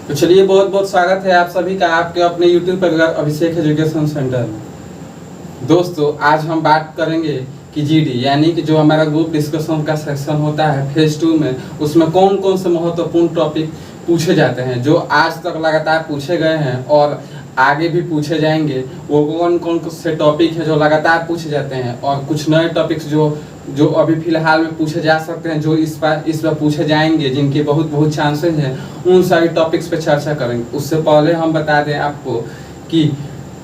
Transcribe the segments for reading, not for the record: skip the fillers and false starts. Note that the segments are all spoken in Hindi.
तो चलिए, बहुत बहुत स्वागत है आप सभी का आपके अपने YouTube पर अभिषेक एजुकेशन सेंटर में। दोस्तों, आज हम बात करेंगे कि जीडी यानी कि जो हमारा ग्रुप डिस्कशन का सेक्शन होता है फेज 2 में, उसमें कौन कौन से महत्वपूर्ण टॉपिक पूछे जाते हैं जो आज तक लगातार पूछे गए हैं और आगे भी पूछे जाएंगे। वो कौन कौन से टॉपिक है जो लगातार पूछे जाते हैं और कुछ नए टॉपिक्स जो अभी फिलहाल में पूछे जा सकते हैं, जो इस बार पूछे जाएंगे, जिनके बहुत चांसेस हैं, उन सारी टॉपिक्स पे चर्चा करेंगे। उससे पहले हम बता दें आपको कि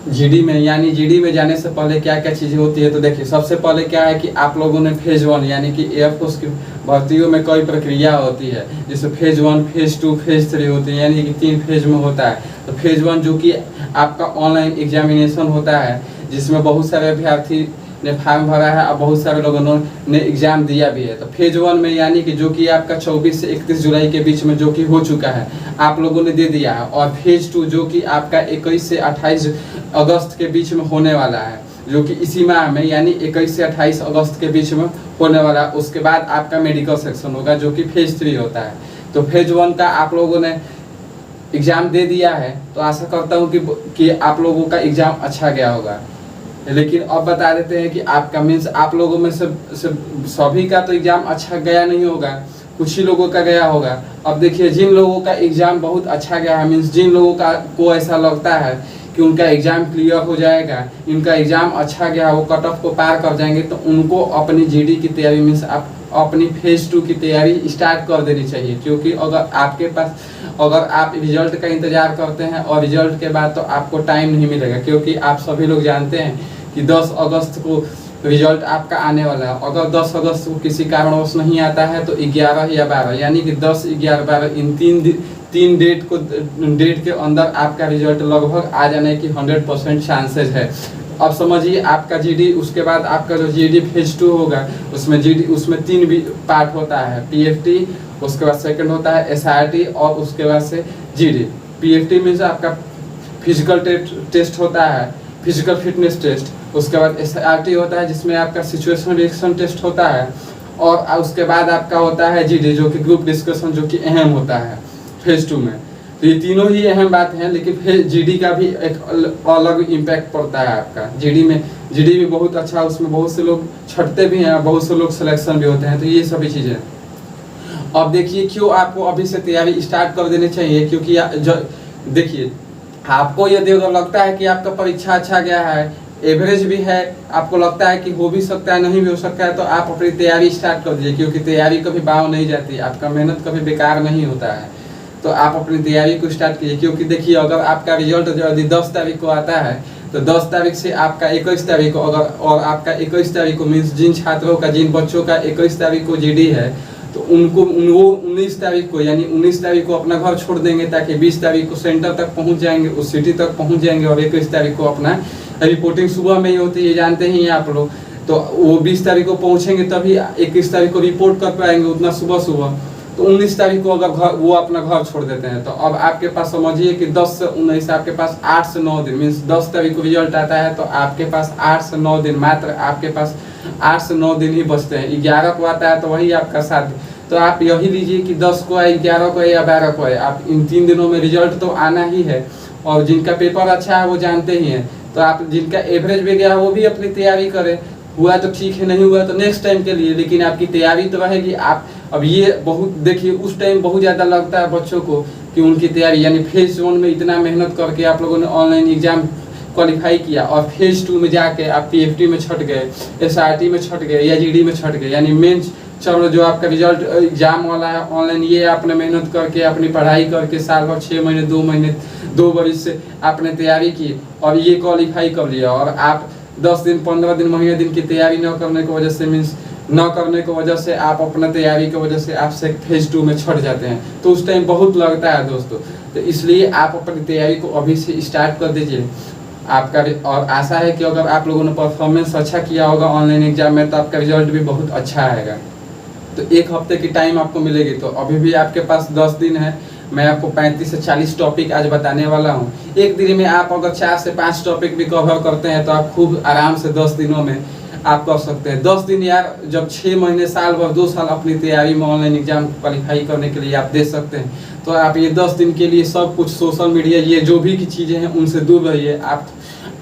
जीडी में जाने से पहले क्या क्या चीज़ें होती है। तो देखिए, सबसे पहले क्या है कि आप लोगों ने फेज 1 यानी कि एयरफोर्स की भर्तियों में कई प्रक्रिया होती है, जैसे फेज 1, फेज 2, फेज 3 होती है, यानी कि 3 फेज में होता है। तो फेज 1 जो कि आपका ऑनलाइन एग्जामिनेशन होता है, जिसमें बहुत सारे अभ्यर्थी ने फॉर्म भरा है और बहुत सारे लोगों ने एग्जाम दिया भी है। तो फेज 1 में यानी कि जो कि आपका 24 से 31 जुलाई के बीच में जो कि हो चुका है, आप लोगों ने दे दिया है। और फेज 2 जो कि आपका 21 से 28 अगस्त के बीच में होने वाला है, जो कि इसी माह में यानी 21 से 28 अगस्त के बीच में होने वाला है। उसके बाद आपका मेडिकल सेक्शन होगा जो कि फेज 3 होता है। तो फेज 1 का आप लोगों ने एग्जाम दे दिया है, तो आशा करता हूँ कि आप लोगों का एग्जाम अच्छा गया होगा। लेकिन अब बता देते हैं कि आपका मीन्स आप लोगों में से सभी का तो एग्जाम अच्छा गया नहीं होगा, कुछ ही लोगों का गया होगा। अब देखिए, जिन लोगों का एग्जाम बहुत अच्छा गया है, मीन्स जिन लोगों को ऐसा लगता है कि उनका एग्जाम क्लियर हो जाएगा, इनका एग्जाम अच्छा गया, वो कट ऑफ को पार कर जाएंगे, तो उनको अपनी जीडी की तैयारी मीन्स आप अपनी फेज 2 की तैयारी स्टार्ट कर देनी चाहिए। क्योंकि अगर आप रिजल्ट का इंतजार करते हैं और रिजल्ट के बाद, तो आपको टाइम नहीं मिलेगा। क्योंकि आप सभी लोग जानते हैं कि 10 अगस्त को रिजल्ट आपका आने वाला है। अगर 10 अगस्त को किसी कारणवश नहीं आता है, तो 11 या 12 यानी कि 10, 11, 12 इन तीन डेट के अंदर आपका रिजल्ट लगभग आ जाने की 100% चांसेस है। अब समझिए, आपका जीडी, उसके बाद आपका जो जीडी फेज 2 होगा, उसमें 3 भी पार्ट होता है, पीएफटी, उसके बाद सेकंड होता है एसआरटी और उसके बाद से जीडी। पीएफटी मीन्स आपका फिजिकल टेस्ट होता है, फिजिकल फिटनेस टेस्ट। उसके बाद एसआरटी होता है जिसमें आपका सिचुएशन रिएक्शन टेस्ट होता है। और उसके बाद आपका होता है जीडी जो कि ग्रुप डिस्कशन, जो कि अहम होता है फेज 2 में। तो ये तीनों ही अहम बात हैं, लेकिन जीडी का भी एक अलग इम्पैक्ट पड़ता है आपका। जीडी भी बहुत अच्छा, उसमें बहुत से लोग छटते भी हैं, बहुत से लोग सिलेक्शन भी होते हैं। तो ये सभी चीज़ें। अब देखिए, क्यों आपको अभी से तैयारी स्टार्ट कर देनी चाहिए, क्योंकि देखिए, आपको यदि अगर लगता है कि आपका परीक्षा अच्छा गया है, एवरेज भी है, आपको लगता है कि हो भी सकता है, नहीं भी हो सकता है, तो आप अपनी तैयारी स्टार्ट कर दीजिए। क्योंकि तैयारी कभी बाव नहीं जाती, आपका मेहनत कभी बेकार नहीं होता है। तो आप अपनी तैयारी को स्टार्ट कीजिए। क्योंकि देखिए, अगर आपका रिजल्ट यदि 10 तारीख को आता है, तो 10 तारीख से आपका 21 तारीख को और आपका 21 तारीख को मीन्स जिन बच्चों का 21 तारीख को जीडी है, तो वो 19 तारीख को यानी 19 तारीख को अपना घर छोड़ देंगे, ताकि 20 तारीख को सेंटर तक पहुंच जाएंगे, उस सिटी तक पहुंच जाएंगे। और 21 तारीख को अपना रिपोर्टिंग सुबह में ही होती है, जानते ही हैं आप लोग। तो वो 20 तारीख को पहुंचेंगे, तभी 21 तारीख को रिपोर्ट कर पाएंगे उतना सुबह। तो 19 तारीख को अगर वो अपना घर छोड़ देते हैं, तो अब आपके पास समझिए कि 10 से 19 आपके पास 8 से 9 दिन, मीन्स 10 तारीख को रिजल्ट आता है, तो आपके पास 8 से 9 दिन, मात्र आपके पास 8 से 9 दिन ही बचते हैं। 11 को आता है तो वही आपका 7 दिन। तो आप यही लीजिए कि 10 को आए, 11 को आए या 12 को आए, आप इन 3 दिनों में रिजल्ट तो आना ही है। और जिनका पेपर अच्छा है वो जानते ही हैं। तो आप जिनका एवरेज भी गया वो भी अपनी तैयारी करें, हुआ तो ठीक है, नहीं हुआ तो नेक्स्ट टाइम के लिए, लेकिन आपकी तैयारी तो रहेगी। आप अब ये बहुत देखिए, उस टाइम बहुत ज़्यादा लगता है बच्चों को कि उनकी तैयारी, यानी फेज 1 में इतना मेहनत करके आप लोगों ने ऑनलाइन एग्जाम क्वालिफाई किया, और फेज 2 में जाके आप पीएफटी में छट गए, एसआरटी में छट गए या जीडी में छट गए, यानी मेंस चलो जो आपका रिजल्ट एग्जाम वाला है ऑनलाइन, ये आपने मेहनत करके अपनी पढ़ाई करके साल भर 6 महीने 2 बरिस से आपने तैयारी की और ये क्वालिफाई कर लिया। और आप 10 दिन 15 दिन महीने दिन की तैयारी न करने की वजह से, मीन्स न करने की वजह से, आप अपना तैयारी की वजह से आप से फेज 2 में छट जाते हैं, तो उस टाइम बहुत लगता है दोस्तों। तो इसलिए आप अपनी तैयारी को अभी से स्टार्ट कर दीजिए आपका। और आशा है कि अगर आप लोगों ने परफॉर्मेंस अच्छा किया होगा ऑनलाइन एग्जाम में, तो आपका रिजल्ट भी बहुत अच्छा आएगा। तो 1 हफ्ते की टाइम आपको मिलेगी। तो अभी भी आपके पास 10 दिन है। मैं आपको 35 से 40 टॉपिक आज बताने वाला हूँ। एक दिन में आप अगर 4 से 5 टॉपिक भी कवर करते हैं, तो आप खूब आराम से 10 दिनों में आप कर सकते हैं। 10 दिन यार, जब 6 महीने, साल भर, 2 साल अपनी तैयारी में ऑनलाइन एग्जाम क्वालिफाई करने के लिए आप दे सकते हैं। तो आप ये 10 दिन के लिए सब कुछ सोशल मीडिया, ये जो भी की चीज़ें हैं उनसे दूर रहिए।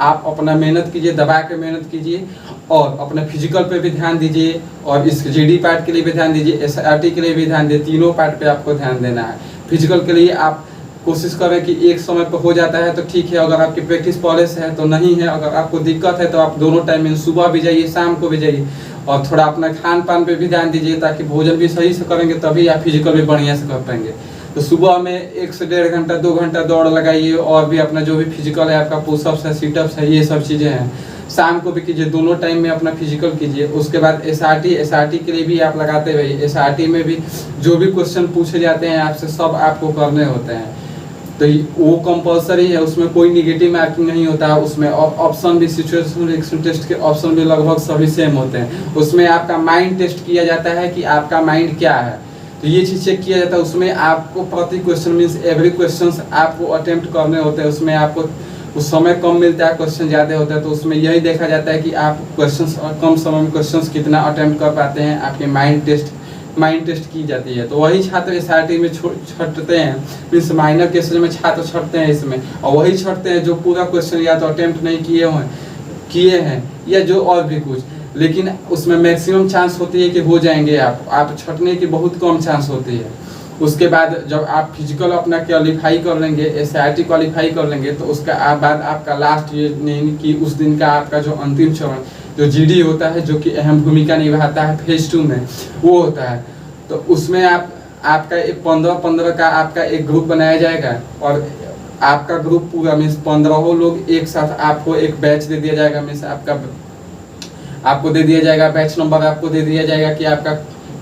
आप अपना मेहनत कीजिए, दबा के मेहनत कीजिए और अपने फिजिकल पे भी ध्यान दीजिए और इस जीडी पार्ट के लिए भी ध्यान दीजिए, एसआरटी के लिए भी ध्यान दीजिए। तीनों पार्ट पे आपको ध्यान देना है। फिजिकल के लिए आप कोशिश करें कि एक समय पर हो जाता है तो ठीक है, अगर आपकी प्रैक्टिस पहले से है तो नहीं है। अगर आपको दिक्कत है तो आप दोनों टाइम में, सुबह भी जाइए, शाम को भी जाइए और थोड़ा अपना खान पान पे भी ध्यान दीजिए, ताकि भोजन भी सही से करेंगे तभी आप फिजिकल भी बढ़िया से कर पाएंगे। तो सुबह में 1 से 1.5 घंटा, 2 घंटा दौड़ लगाइए और भी अपना जो भी फिजिकल है, आपका पुशअप्स है, सीटअप्स है, ये सब चीज़ें हैं। शाम को भी कीजिए, दोनों टाइम में अपना फिजिकल कीजिए। उसके बाद एसआरटी के लिए भी आप लगाते रहिए। एसआरटी में भी जो भी क्वेश्चन पूछे जाते हैं आपसे, सब आपको करने होते हैं। तो वो कंपलसरी है, उसमें कोई निगेटिव मार्किंग नहीं होता है। उसमें ऑप्शन भी, सिचुएशन रिएक्शन टेस्ट के ऑप्शन भी लगभग सभी सेम होते हैं। उसमें आपका माइंड टेस्ट किया जाता है कि आपका माइंड क्या है, तो ये चीज़ चेक किया जाता है। उसमें आपको प्रति क्वेश्चन मीन्स एवरी क्वेश्चन आपको अटेम्प्ट करने होते हैं। उसमें आपको उस समय कम मिलता है, क्वेश्चन ज़्यादा होता है, तो उसमें यही देखा जाता है कि आप क्वेश्चंस कम समय में क्वेश्चंस कितना अटेम्प्ट कर पाते हैं। आपके माइंड टेस्ट की जाती है। तो वही छात्र एसआरटी में छटते हैं, मीन्स माइनर केसेज में छात्र छटते हैं इसमें, और वही छटते हैं जो पूरा क्वेश्चन या तो अटेम्प्ट नहीं किए हैं या जो और भी कुछ। लेकिन उसमें मैक्सिमम चांस होती है कि हो जाएंगे आप छटने की बहुत कम चांस होती है। उसके बाद जब आप फिजिकल अपना क्वालिफाई कर लेंगे, एसआरटी क्वालिफाई कर लेंगे, तो उसका बाद आपका लास्ट, ये नहीं कि उस दिन का आपका जो अंतिम चरण जो जीडी होता है, जो कि अहम भूमिका निभाता है फेज 2 में, वो होता है। तो उसमें आपका एक 15-15 का आपका एक ग्रुप बनाया जाएगा और आपका ग्रुप पूरा मीन्स 15 लोग एक साथ, आपको एक बैच दे दिया जाएगा। मीन्स आपको दे दिया जाएगा बैच नंबर, आपको दे दिया जाएगा कि आपका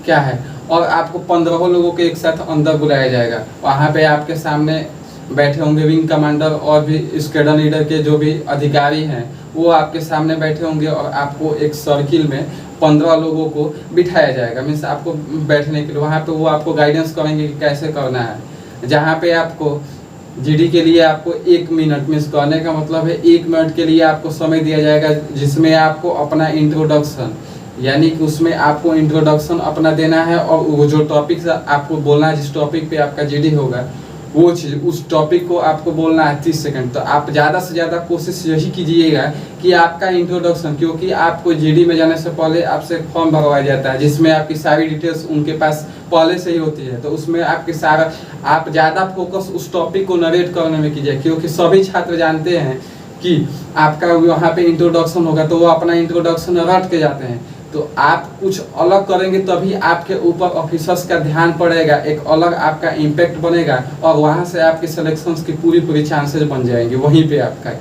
क्या है, और आपको 15 लोगों के एक साथ अंदर बुलाया जाएगा। वहाँ पे आपके सामने बैठे होंगे विंग कमांडर और भी स्क्वाड्रन लीडर के जो भी अधिकारी हैं, वो आपके सामने बैठे होंगे और आपको एक सर्किल में 15 लोगों को बिठाया जाएगा। मीन्स आपको बैठने के लिए वहाँ पे वो आपको गाइडेंस करेंगे कि कैसे करना है। जहाँ पे आपको जीडी के लिए आपको 1 मिनट, मीन्स कहने का मतलब है 1 मिनट के लिए आपको समय दिया जाएगा, जिसमें आपको अपना इंट्रोडक्शन, यानी कि उसमें आपको इंट्रोडक्शन अपना देना है और वो जो टॉपिक आपको बोलना है, जिस टॉपिक पे आपका जीडी होगा, वो चीज़, उस टॉपिक को आपको बोलना है 30 सेकंड। तो आप ज़्यादा से ज़्यादा कोशिश यही कीजिएगा कि आपका इंट्रोडक्शन, क्योंकि आपको जीडी में जाने से पहले आपसे एक फॉर्म भरवाया जाता है जिसमें आपकी सारी डिटेल्स उनके पास पहले से ही होती है। तो उसमें आपके सारा, आप ज़्यादा फोकस उस टॉपिक को नरेट करने में कीजिए, क्योंकि सभी छात्र जानते हैं कि आपका वहाँ पे इंट्रोडक्शन होगा, तो वो अपना इंट्रोडक्शन रट के जाते हैं। तो आप कुछ अलग करेंगे तभी आपके ऊपर ऑफिसर्स का ध्यान पड़ेगा, एक अलग आपका इम्पैक्ट बनेगा और वहाँ से आपके सिलेक्शंस की पूरी चांसेस बन जाएंगे वहीं पे आपका।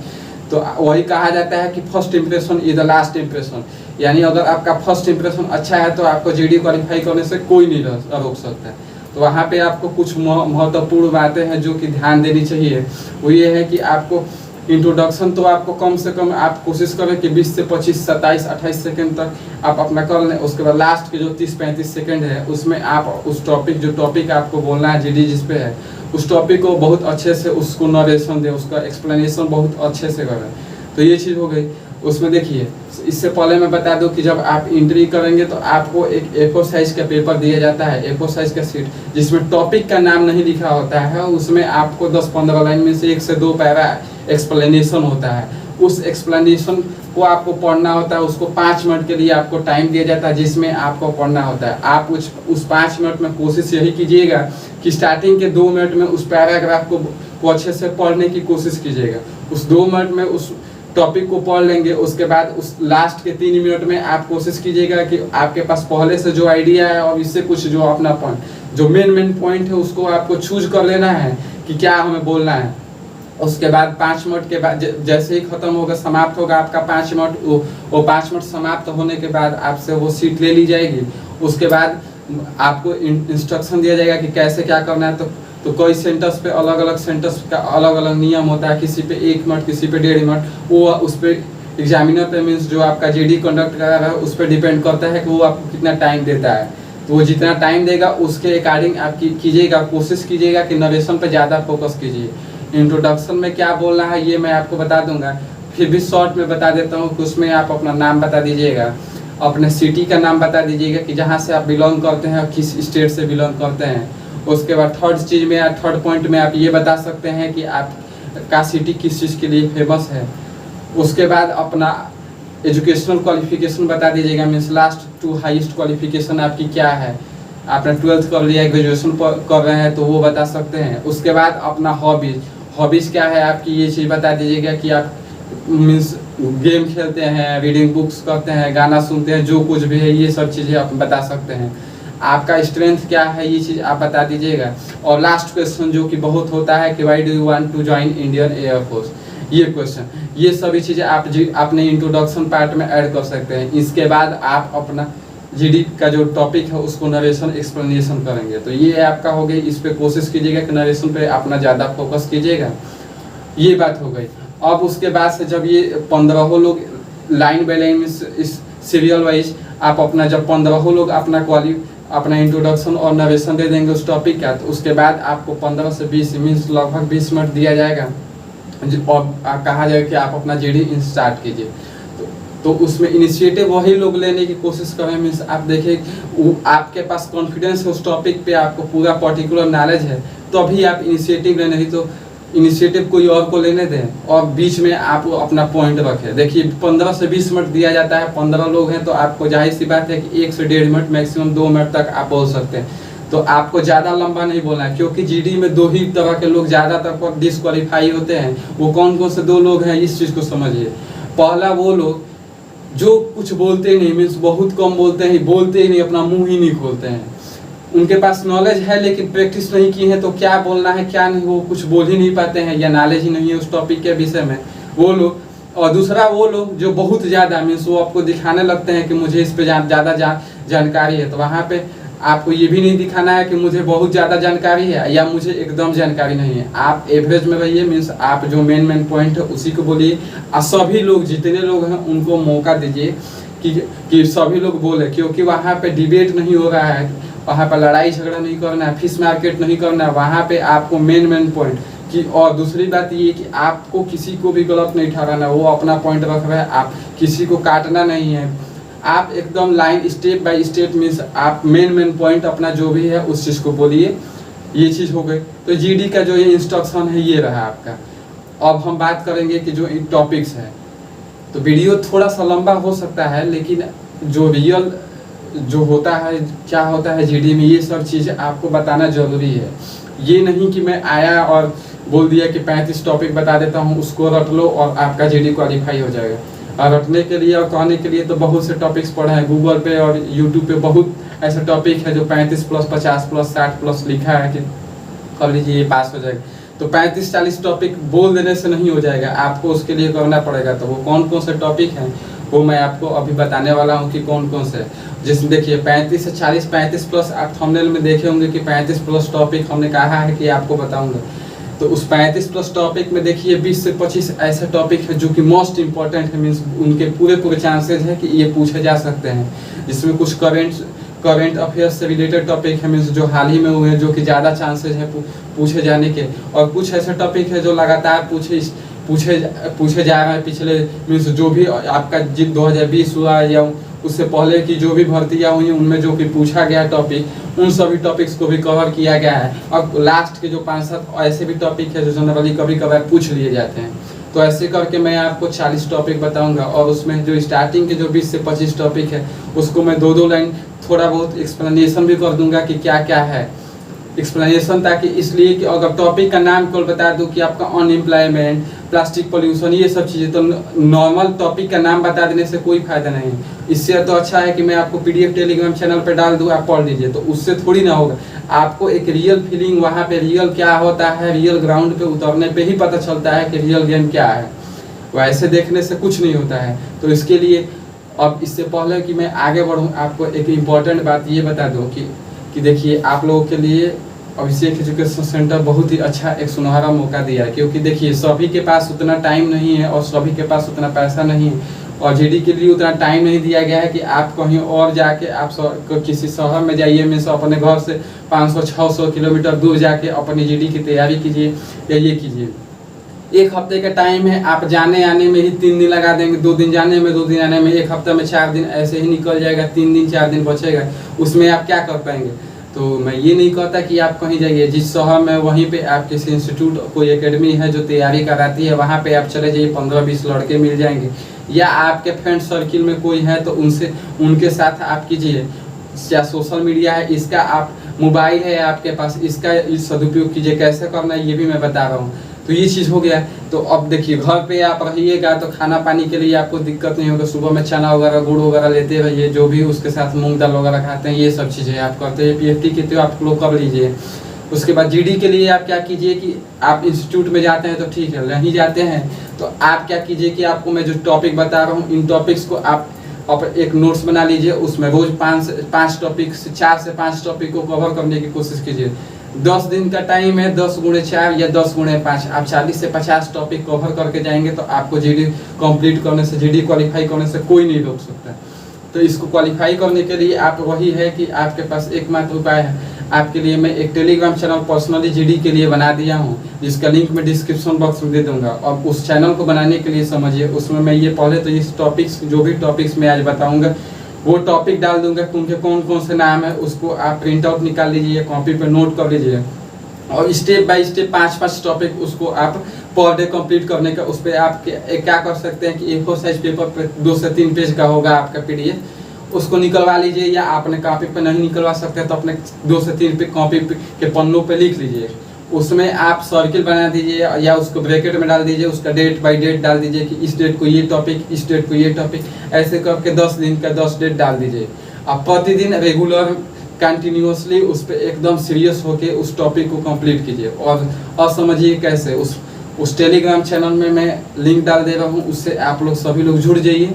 तो वही कहा जाता है कि first impression is the last impression, यानी अगर आपका फर्स्ट इंप्रेशन अच्छा है तो आपको जीडी क्वालिफाई करने से कोई नहीं रोक सकता। तो वहाँ पे आपको कुछ महत्वपूर्ण बातें हैं जो कि ध्यान देनी चाहिए। वो ये है कि आपको इंट्रोडक्शन तो आपको कम से कम आप कोशिश करें कि 20 से 25, 27, 28 सेकंड तक आप अपना कर लें। उसके बाद लास्ट के जो 30-35 सेकंड है उसमें आप उस टॉपिक आपको बोलना है जीडी जिस पे है, उस टॉपिक को बहुत अच्छे से उसको नरेशन दें, उसका एक्सप्लेनेशन बहुत अच्छे से करें। तो ये चीज़ हो गई। उसमें देखिए, इससे पहले मैं बता दूं कि जब आप एंट्री करेंगे तो आपको एक A4 साइज का पेपर दिया जाता है, A4 साइज का शीट, जिसमें टॉपिक का नाम नहीं लिखा होता है। उसमें आपको 10-15 लाइन में से 1 से 2 पैरा एक्सप्लेनेशन होता है। उस एक्सप्लेनेशन को आपको पढ़ना होता है। उसको 5 मिनट के लिए आपको टाइम दिया जाता है जिसमें आपको पढ़ना होता है। आप उस 5 मिनट में कोशिश यही कीजिएगा कि स्टार्टिंग के 2 मिनट में उस पैराग्राफ को अच्छे से पढ़ने की कोशिश कीजिएगा। उस 2 मिनट में उस टॉपिक को पढ़ लेंगे। उसके बाद उस लास्ट के 3 मिनट में आप कोशिश कीजिएगा कि आपके पास पहले से जो आइडिया है और इससे कुछ जो अपना जो मेन पॉइंट है उसको आपको चूज कर लेना है कि क्या हमें बोलना है। उसके बाद 5 मिनट के बाद जैसे ही खत्म होगा, समाप्त होगा आपका 5 मिनट, वो 5 मिनट समाप्त होने के बाद आपसे वो सीट ले ली जाएगी। उसके बाद आपको इंस्ट्रक्शन दिया जाएगा कि कैसे क्या करना है। तो कई सेंटर्स पे अलग अलग सेंटर्स का अलग अलग नियम होता है, किसी पे 1 मिनट, किसी पे 1.5 मिनट। वो उस पर एग्जामिनर पे मीन्स जो आपका जीडी कंडक्ट कर रहा है उस पर डिपेंड करता है कि वो आपको कितना टाइम देता है। तो वो जितना टाइम देगा उसके अकॉर्डिंग आप कीजिएगा, कोशिश कीजिएगा कि नरेशन पे ज़्यादा फोकस कीजिए। इंट्रोडक्शन में क्या बोलना है ये मैं आपको बता दूंगा। फिर भी शॉर्ट में बता देता हूँ कि उसमें आप अपना नाम बता दीजिएगा, अपने सिटी का नाम बता दीजिएगा कि जहाँ से आप बिलोंग करते हैं और किस स्टेट से बिलोंग करते हैं। उसके बाद थर्ड चीज़ में या थर्ड पॉइंट में आप ये बता सकते हैं कि आप का सिटी किस चीज़ के लिए फेमस है। उसके बाद अपना एजुकेशनल क्वालिफिकेशन बता दीजिएगा, means last to highest qualification आपकी क्या है, आपने 12th कर लिया, ग्रेजुएशन कर रहे हैं तो वो बता सकते हैं। उसके बाद अपना हॉबीज़ क्या है आपकी, ये चीज़ बता दीजिएगा कि आप मीन्स गेम खेलते हैं, रीडिंग बुक्स करते हैं, गाना सुनते हैं, जो कुछ भी है ये सब चीज़ें आप बता सकते हैं। आपका स्ट्रेंथ क्या है ये चीज़ आप बता दीजिएगा। और लास्ट क्वेश्चन जो कि बहुत होता है कि why do you want to join Indian air force, ये क्वेश्चन, ये सभी चीज़ें आप अपने इंट्रोडक्शन पार्ट में ऐड कर सकते हैं। इसके बाद आप अपना जीडी का जो टॉपिक है उसको नरेशन एक्सप्लेनेशन करेंगे। तो ये आपका हो गई, इस पे कोशिश कीजिएगा कि नरेशन पे अपना ज़्यादा फोकस कीजिएगा। ये बात हो गई। अब उसके बाद से जब ये 15 लोग लाइन बाई लाइन इस सीरियल वाइज आप अपना जब 15 लोग अपना इंट्रोडक्शन और नरेशन दे देंगे उस टॉपिक का, तो उसके बाद आपको 15 से 20 मीन्स लगभग 20 मिनट दिया जाएगा और कहा जाएगा कि आप अपना जीडी स्टार्ट कीजिए। तो उसमें इनिशिएटिव वही लोग लेने की कोशिश करें, मीन्स आप देखिए आपके पास कॉन्फिडेंस है उस टॉपिक पे, आपको पूरा पर्टिकुलर नॉलेज है, तो अभी आप इनिशिएटिव लें, नहीं तो इनिशिएटिव कोई और को लेने दें और बीच में आप अपना पॉइंट रखें। देखिए 15 से 20 मिनट दिया जाता है, 15 लोग हैं तो आपको जाहिर सी बात है कि 1 से 1.5 मिनट मैक्सिमम 2 मिनट तक आप बोल सकते हैं। तो आपको ज़्यादा लंबा नहीं बोलना है, क्योंकि जीडी में 2 ही तरह के लोग ज़्यादातर पर डिस्क्वालीफाई होते हैं। वो कौन कौन से 2 लोग हैं इस चीज़ को समझिए। पहला वो लोग जो कुछ बोलते नहीं, मीन्स बहुत कम बोलते हैं, बोलते ही नहीं, अपना मुंह ही नहीं खोलते हैं। उनके पास नॉलेज है लेकिन प्रैक्टिस नहीं की है, तो क्या बोलना है क्या नहीं वो कुछ बोल ही नहीं पाते हैं, या नॉलेज ही नहीं है उस टॉपिक के विषय में, वो लोग। और दूसरा वो लोग जो बहुत ज़्यादा मीन्स वो आपको दिखाने लगते हैं कि मुझे इस पे ज़्यादा जानकारी है। तो वहाँ पे आपको ये भी नहीं दिखाना है कि मुझे बहुत ज़्यादा जानकारी है या मुझे एकदम जानकारी नहीं है। आप एवरेज में रहिए, मीन्स आप जो मेन पॉइंट है उसी को बोलिए। और सभी लोग जितने लोग हैं उनको मौका दीजिए कि सभी लोग बोले, क्योंकि वहाँ पे डिबेट नहीं हो रहा है, वहाँ पर लड़ाई झगड़ा नहीं करना है, फिश मार्केट नहीं करना है। वहाँ पे आपको मेन पॉइंट कि, और दूसरी बात ये कि आपको किसी को भी गलत नहीं ठहराना, वो अपना पॉइंट रख रहा है, आप किसी को काटना नहीं है। आप एकदम line step by step means आप मेन पॉइंट अपना जो भी है उस चीज़ को बोलिए। ये चीज़ हो गई। तो जीडी का जो ये इंस्ट्रक्शन है ये रहा आपका। अब हम बात करेंगे कि जो टॉपिक्स है, तो वीडियो थोड़ा सा लंबा हो सकता है, लेकिन जो रियल जो होता है क्या होता है जीडी में, ये सब चीज़ें आपको बताना जरूरी है। ये नहीं कि मैं आया और बोल दिया कि 35 टॉपिक बता देता हूँ, उसको रट लो और आपका जीडी क्वालिफाई हो जाएगा। और रटने के लिए और कहने के लिए तो बहुत से टॉपिक्स पढ़े हैं गूगल पे और यूट्यूब पे, बहुत ऐसे टॉपिक है जो 35 प्लस 50 प्लस 60 प्लस लिखा है कि कर लीजिए ये पास हो जाएगा। तो 35-40 टॉपिक बोल देने से नहीं हो जाएगा, आपको उसके लिए करना पड़ेगा। तो वो कौन कौन से टॉपिक हैं वो मैं आपको अभी बताने वाला हूँ कि कौन कौन से। जिसमें देखिए 35 से 40, 35 प्लस आप थंबनेल में देखे होंगे कि 35 प्लस टॉपिक हमने कहा है कि आपको बताऊंगा। तो उस 35 प्लस टॉपिक में देखिए 20 से 25 ऐसे टॉपिक है जो कि मोस्ट इंपॉर्टेंट है, मीन्स उनके पूरे चांसेस है कि ये पूछे जा सकते हैं। जिसमें कुछ करंट अफेयर्स से रिलेटेड टॉपिक है, मीन्स जो हाल ही में हुए हैं, जो कि ज़्यादा चांसेस है पूछे जाने के। और कुछ ऐसे टॉपिक है जो लगातार पूछे जा रहे हैं पिछले, मीन्स जो भी आपका 2020 हुआ या उससे पहले की जो भी भर्तियाँ हुई उनमें जो कि पूछा गया टॉपिक, उन सभी टॉपिक्स को भी कवर किया गया है। और लास्ट के जो 5-7 ऐसे भी टॉपिक है जो जनरली कभी कभार पूछ लिए जाते हैं। तो ऐसे करके मैं आपको 40 टॉपिक बताऊंगा, और उसमें जो स्टार्टिंग के जो 20 से 25 टॉपिक है उसको मैं 2-2 लाइन थोड़ा बहुत एक्सप्लेनेशन भी कर दूंगा कि क्या क्या है एक्सप्लेनेशन, ताकि इसलिए कि अगर टॉपिक का नाम कल बता दूं कि आपका अनएम्प्लॉयमेंट, प्लास्टिक पोल्यूशन, ये सब चीज़ें, तो नॉर्मल टॉपिक का नाम बता देने से कोई फायदा नहीं। इससे तो अच्छा है कि मैं आपको PDF टेलीग्राम चैनल पर डाल दूं, आप पढ़ लीजिए, तो उससे थोड़ी ना होगा। आपको एक रियल फीलिंग, वहाँ पे रियल क्या होता है, रियल ग्राउंड पे उतरने पे ही पता चलता है कि रियल गेम क्या है। वैसे देखने से कुछ नहीं होता है। तो इसके लिए अब इससे पहले कि मैं आगे बढ़ूँ, आपको एक इम्पॉर्टेंट बात ये बता दूँ कि देखिए आप लोगों के लिए अभिषेक एजुकेशन सेंटर बहुत ही अच्छा एक सुनहरा मौका दिया है। क्योंकि देखिए सभी के पास उतना टाइम नहीं है और सभी के पास उतना पैसा नहीं है, और जीडी के लिए उतना टाइम नहीं दिया गया है कि आप कहीं और जाके आप किसी शहर में जाइए, में से अपने घर से 500-600 किलोमीटर दूर जाके अपनी जीडी की तैयारी कीजिए या ये कीजिए। एक हफ्ते का टाइम है, आप जाने आने में ही 3 दिन लगा देंगे, 2 दिन जाने में 2 दिन आने में, एक हफ्ते में 4 दिन ऐसे ही निकल जाएगा, 3 दिन 4 दिन बचेगा, उसमें आप क्या कर पाएंगे। तो मैं ये नहीं कहता कि आप कहीं जाइए, जिस शहर में वहीं पे आप किसी इंस्टीट्यूट कोई एकेडमी है जो तैयारी कराती है, वहाँ पे आप चले जाइए, 15-20 लड़के मिल जाएंगे, या आपके फ्रेंड सर्किल में कोई है तो उनके साथ आप कीजिए। या सोशल मीडिया है, इसका आप मोबाइल है आपके पास, इसका सदुपयोग कीजिए, कैसे करना है ये भी मैं बता रहा हूँ। तो ये चीज़ हो गया। तो अब देखिए, घर पे आप रहिएगा तो खाना पानी के लिए आपको दिक्कत नहीं होगा, सुबह में चना वगैरह गुड़ वगैरह लेते रहिए, जो भी उसके साथ मूंग दाल वगैरह खाते हैं, ये सब चीज़ें आप करते हैं। PFT के तो आप लोग कर लीजिए। उसके बाद GD के लिए आप क्या कीजिए कि आप इंस्टीट्यूट में जाते हैं तो ठीक है, नहीं जाते हैं तो आप क्या कीजिए कि आपको मैं जो टॉपिक बता रहा हूँ, इन टॉपिक्स को आप एक नोट्स बना लीजिए, उसमें रोज 5 टॉपिक, 4 से 5 टॉपिक को कवर करने की कोशिश कीजिए। 10 दिन का टाइम है, 10x4 या 10x5, आप 40 से 50 टॉपिक कवर करके जाएंगे तो आपको GD कंप्लीट करने से, GD क्वालिफाई करने से कोई नहीं रोक सकता। तो इसको क्वालिफाई करने के लिए आप वही है कि आपके पास एकमात्र उपाय है, आपके लिए मैं एक टेलीग्राम चैनल पर्सनली GD के लिए बना दिया हूँ, जिसका लिंक मैं डिस्क्रिप्शन बॉक्स में दे दूंगा। और उस चैनल को बनाने के लिए समझिए, उसमें मैं ये पहले तो इस टॉपिक्स, जो भी टॉपिक्स मैं आज बताऊंगा वो टॉपिक डाल दूंगा, उनके कौन कौन से नाम है उसको आप प्रिंट आउट निकाल लीजिए, कॉपी पे नोट कर लीजिए, और स्टेप बाय स्टेप 5-5 टॉपिक उसको आप पर डे कंप्लीट करने का, उस पर आप क्या कर सकते हैं कि A4 साइज पेपर पे 2 से 3 पेज का होगा आपका PDF, उसको निकलवा लीजिए, या आपने कॉपी पे नहीं निकलवा सकते तो अपने 2 से 3 पे कॉपी के पन्नों पे लिख लीजिए, उसमें आप सर्किल बना दीजिए या उसको ब्रैकेट में डाल दीजिए, उसका डेट बाय डेट डाल दीजिए कि इस डेट को ये टॉपिक, इस डेट को ये टॉपिक, ऐसे करके 10 दिन का 10 डेट डाल दीजिए। अब प्रतिदिन रेगुलर कंटिन्यूसली उस पर एकदम सीरियस होके उस टॉपिक को कंप्लीट कीजिए। और समझिए कैसे, उस टेलीग्राम चैनल में मैं लिंक डाल दे रहा हूँ, उससे आप लोग सभी लोग जुड़ जाइए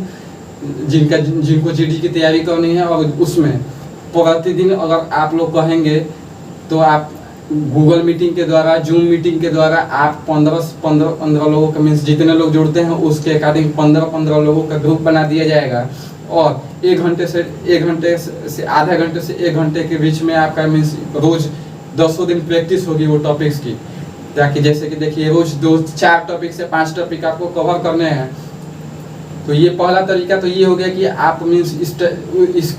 जिनको GD की तैयारी करनी है। और उसमें प्रतिदिन अगर आप लोग कहेंगे तो आप गूगल मीटिंग के द्वारा, जूम मीटिंग के द्वारा आप 15 लोगों का, मीन्स जितने लोग जुड़ते हैं उसके अकॉर्डिंग 15 लोगों का ग्रुप बना दिया जाएगा, और 1 घंटे से आधा घंटे से 1 घंटे के बीच में आपका मीन्स रोज 10 दिन प्रैक्टिस होगी वो टॉपिक्स की, ताकि जैसे कि देखिए रोज 2-4 टॉपिक से 5 टॉपिक आपको कवर करने हैं। तो ये पहला तरीका तो ये हो गया कि आप मीन्स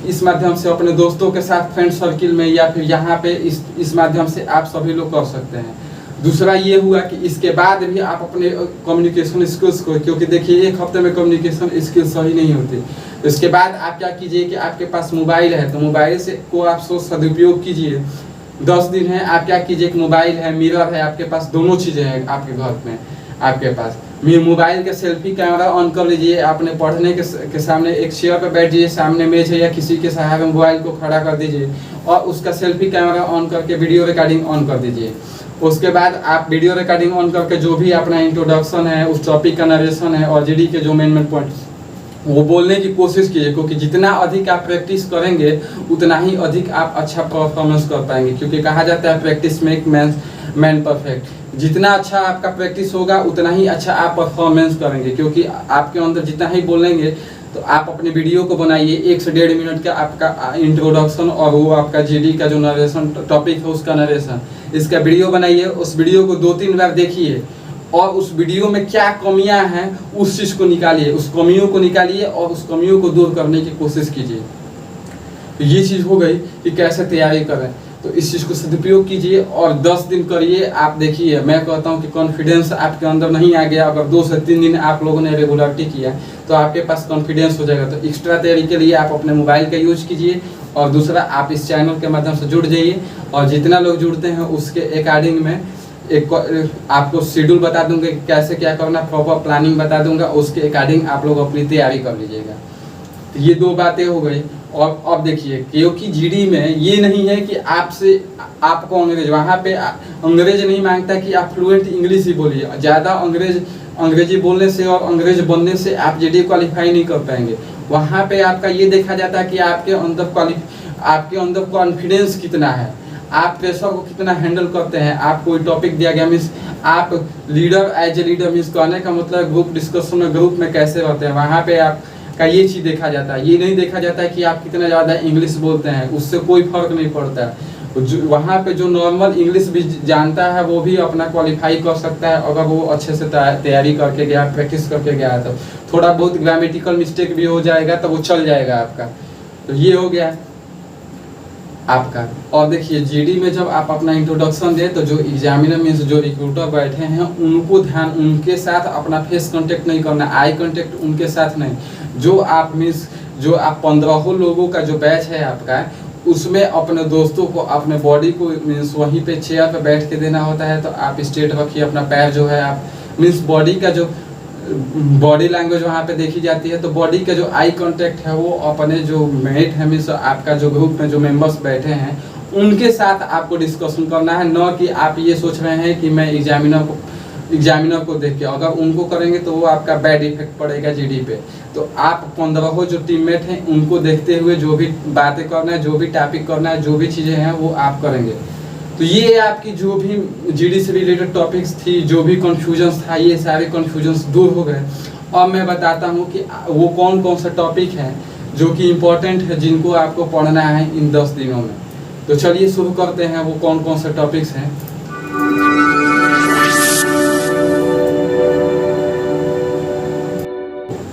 इस माध्यम से अपने दोस्तों के साथ फ्रेंड सर्किल में, या फिर यहाँ पे इस माध्यम से आप सभी लोग कर सकते हैं। दूसरा ये हुआ कि इसके बाद भी आप अपने कम्युनिकेशन स्किल्स को, क्योंकि देखिए 1 हफ्ते में कम्युनिकेशन स्किल्स सही नहीं होती, तो इसके बाद आप क्या कीजिए कि आपके पास मोबाइल है तो मोबाइल से को आप सदुपयोग कीजिए। 10 दिन है, आप क्या कीजिए कि मोबाइल है, मिरर है आपके पास, दोनों चीज़ें हैं आपके घर में, आपके पास मोबाइल के सेल्फी कैमरा ऑन कर लीजिए, आपने पढ़ने के सामने एक चेयर पर बैठ जाइए, सामने मेज है या किसी के सहारे मोबाइल को खड़ा कर दीजिए और उसका सेल्फी कैमरा ऑन करके वीडियो रिकॉर्डिंग ऑन कर दीजिए। उसके बाद आप वीडियो रिकॉर्डिंग ऑन करके जो भी अपना इंट्रोडक्शन है, उस टॉपिक का नरेशन है और GD के जो मेन पॉइंट वो बोलने की कोशिश कीजिए, क्योंकि जितना अधिक आप प्रैक्टिस करेंगे उतना ही अधिक आप अच्छा परफॉर्मेंस कर पाएंगे, क्योंकि कहा जाता है प्रैक्टिस मेक मैन परफेक्ट। जितना अच्छा आपका प्रैक्टिस होगा उतना ही अच्छा आप परफॉर्मेंस करेंगे, क्योंकि आपके अंदर जितना ही बोलेंगे तो आप अपने वीडियो को बनाइए 1 से 1.5 मिनट का आपका इंट्रोडक्शन और वो आपका GD का जो नरेशन टॉपिक है उसका नरेशन, इसका वीडियो बनाइए, उस वीडियो को 2-3 बार देखिए और उस वीडियो में क्या कमियां हैं उस चीज़ को निकालिए, उस कमियों को निकालिए और उस कमियों को दूर करने की कोशिश कीजिए। तो ये चीज़ हो गई कि कैसे तैयारी करें, तो इस चीज़ को सदुपयोग कीजिए और 10 दिन करिए। आप देखिए, मैं कहता हूँ कि कॉन्फिडेंस आपके अंदर नहीं आ गया, अगर 2 से 3 दिन आप लोगों ने रेगुलरिटी किया तो आपके पास कॉन्फिडेंस हो जाएगा। तो एक्स्ट्रा तैयारी के लिए आप अपने मोबाइल का यूज कीजिए, और दूसरा आप इस चैनल के माध्यम से जुड़ जाइए, और जितना लोग जुड़ते हैं उसके अकॉर्डिंग में एक आपको शेड्यूल बता दूंगा कि कैसे क्या करना, प्रॉपर प्लानिंग बता दूंगा, उसके अकॉर्डिंग आप लोग अपनी तैयारी कर लीजिएगा। तो ये 2 बातें हो गई। और अब देखिए, क्योंकि GD में ये नहीं है कि आपको अंग्रेज, वहाँ पे अंग्रेज नहीं मांगता कि आप फ्लुएंट इंग्लिश ही बोलिए। ज़्यादा अंग्रेजी बोलने से और अंग्रेज बनने से आप GD क्वालिफाई नहीं कर पाएंगे। वहाँ पे आपका ये देखा जाता है कि आपके अंदर कॉन्फिडेंस कितना है, आप प्रेशर को कितना हैंडल करते हैं। आप कोई टॉपिक दिया गया, मीन्स आप leader, as a leader, means कहने का मतलब ग्रुप डिस्कशन में, ग्रुप में कैसे रहते हैं, वहाँ पे आपका ये चीज़ देखा जाता है। ये नहीं देखा जाता है कि आप कितना ज़्यादा इंग्लिश बोलते हैं, उससे कोई फर्क नहीं पड़ता है। वहाँ पे जो नॉर्मल इंग्लिश भी जानता है वो भी अपना क्वालिफाई कर सकता है, अगर वो अच्छे से तैयारी करके गया, प्रैक्टिस करके गया। तो थोड़ा बहुत ग्रामेटिकल मिस्टेक भी हो जाएगा तो वो चल जाएगा आपका। तो ये हो गया आपका। और देखिए जीडी में जब आप अपना इंट्रोडक्शन दे तो जो एग्जामिनर मीन्स जो रिक्रूटर बैठे हैं उनको ध्यान, उनके साथ अपना फेस कांटेक्ट नहीं करना, आई कांटेक्ट उनके साथ नहीं। जो आप मीन्स जो आप 15 लोगों का जो बैच है आपका, उसमें अपने दोस्तों को, अपने बॉडी को मीन्स वहीं पे चेयर पे बैठ के देना होता है। तो आप स्ट्रेट रखिए अपना पैर, जो है आप मीन्स बॉडी का जो बॉडी लैंग्वेज वहाँ पे देखी जाती है। तो बॉडी का जो आई कांटेक्ट है वो अपने जो मेट है मीन्स आपका जो ग्रुप में जो मेंबर्स बैठे हैं उनके साथ आपको डिस्कशन करना है, न कि आप ये सोच रहे हैं कि मैं एग्जामिनर को देख के। अगर उनको करेंगे तो वो आपका बैड इफेक्ट पड़ेगा जीडी पे। तो आप 15 जो टीममेट हैं उनको देखते हुए जो भी बातें करना है, जो भी टॉपिक करना है, जो भी चीज़ें हैं वो आप करेंगे। तो ये आपकी जो भी जीडी से रिलेटेड टॉपिक्स थी, जो भी कन्फ्यूजन्स था, ये सारे कन्फ्यूजन्स दूर हो गए। अब मैं बताता हूँ कि वो कौन कौन सा टॉपिक है जो कि इम्पोर्टेंट है, जिनको आपको पढ़ना है इन 10 दिनों में। तो चलिए शुरू करते हैं, वो कौन कौन से टॉपिक्स हैं।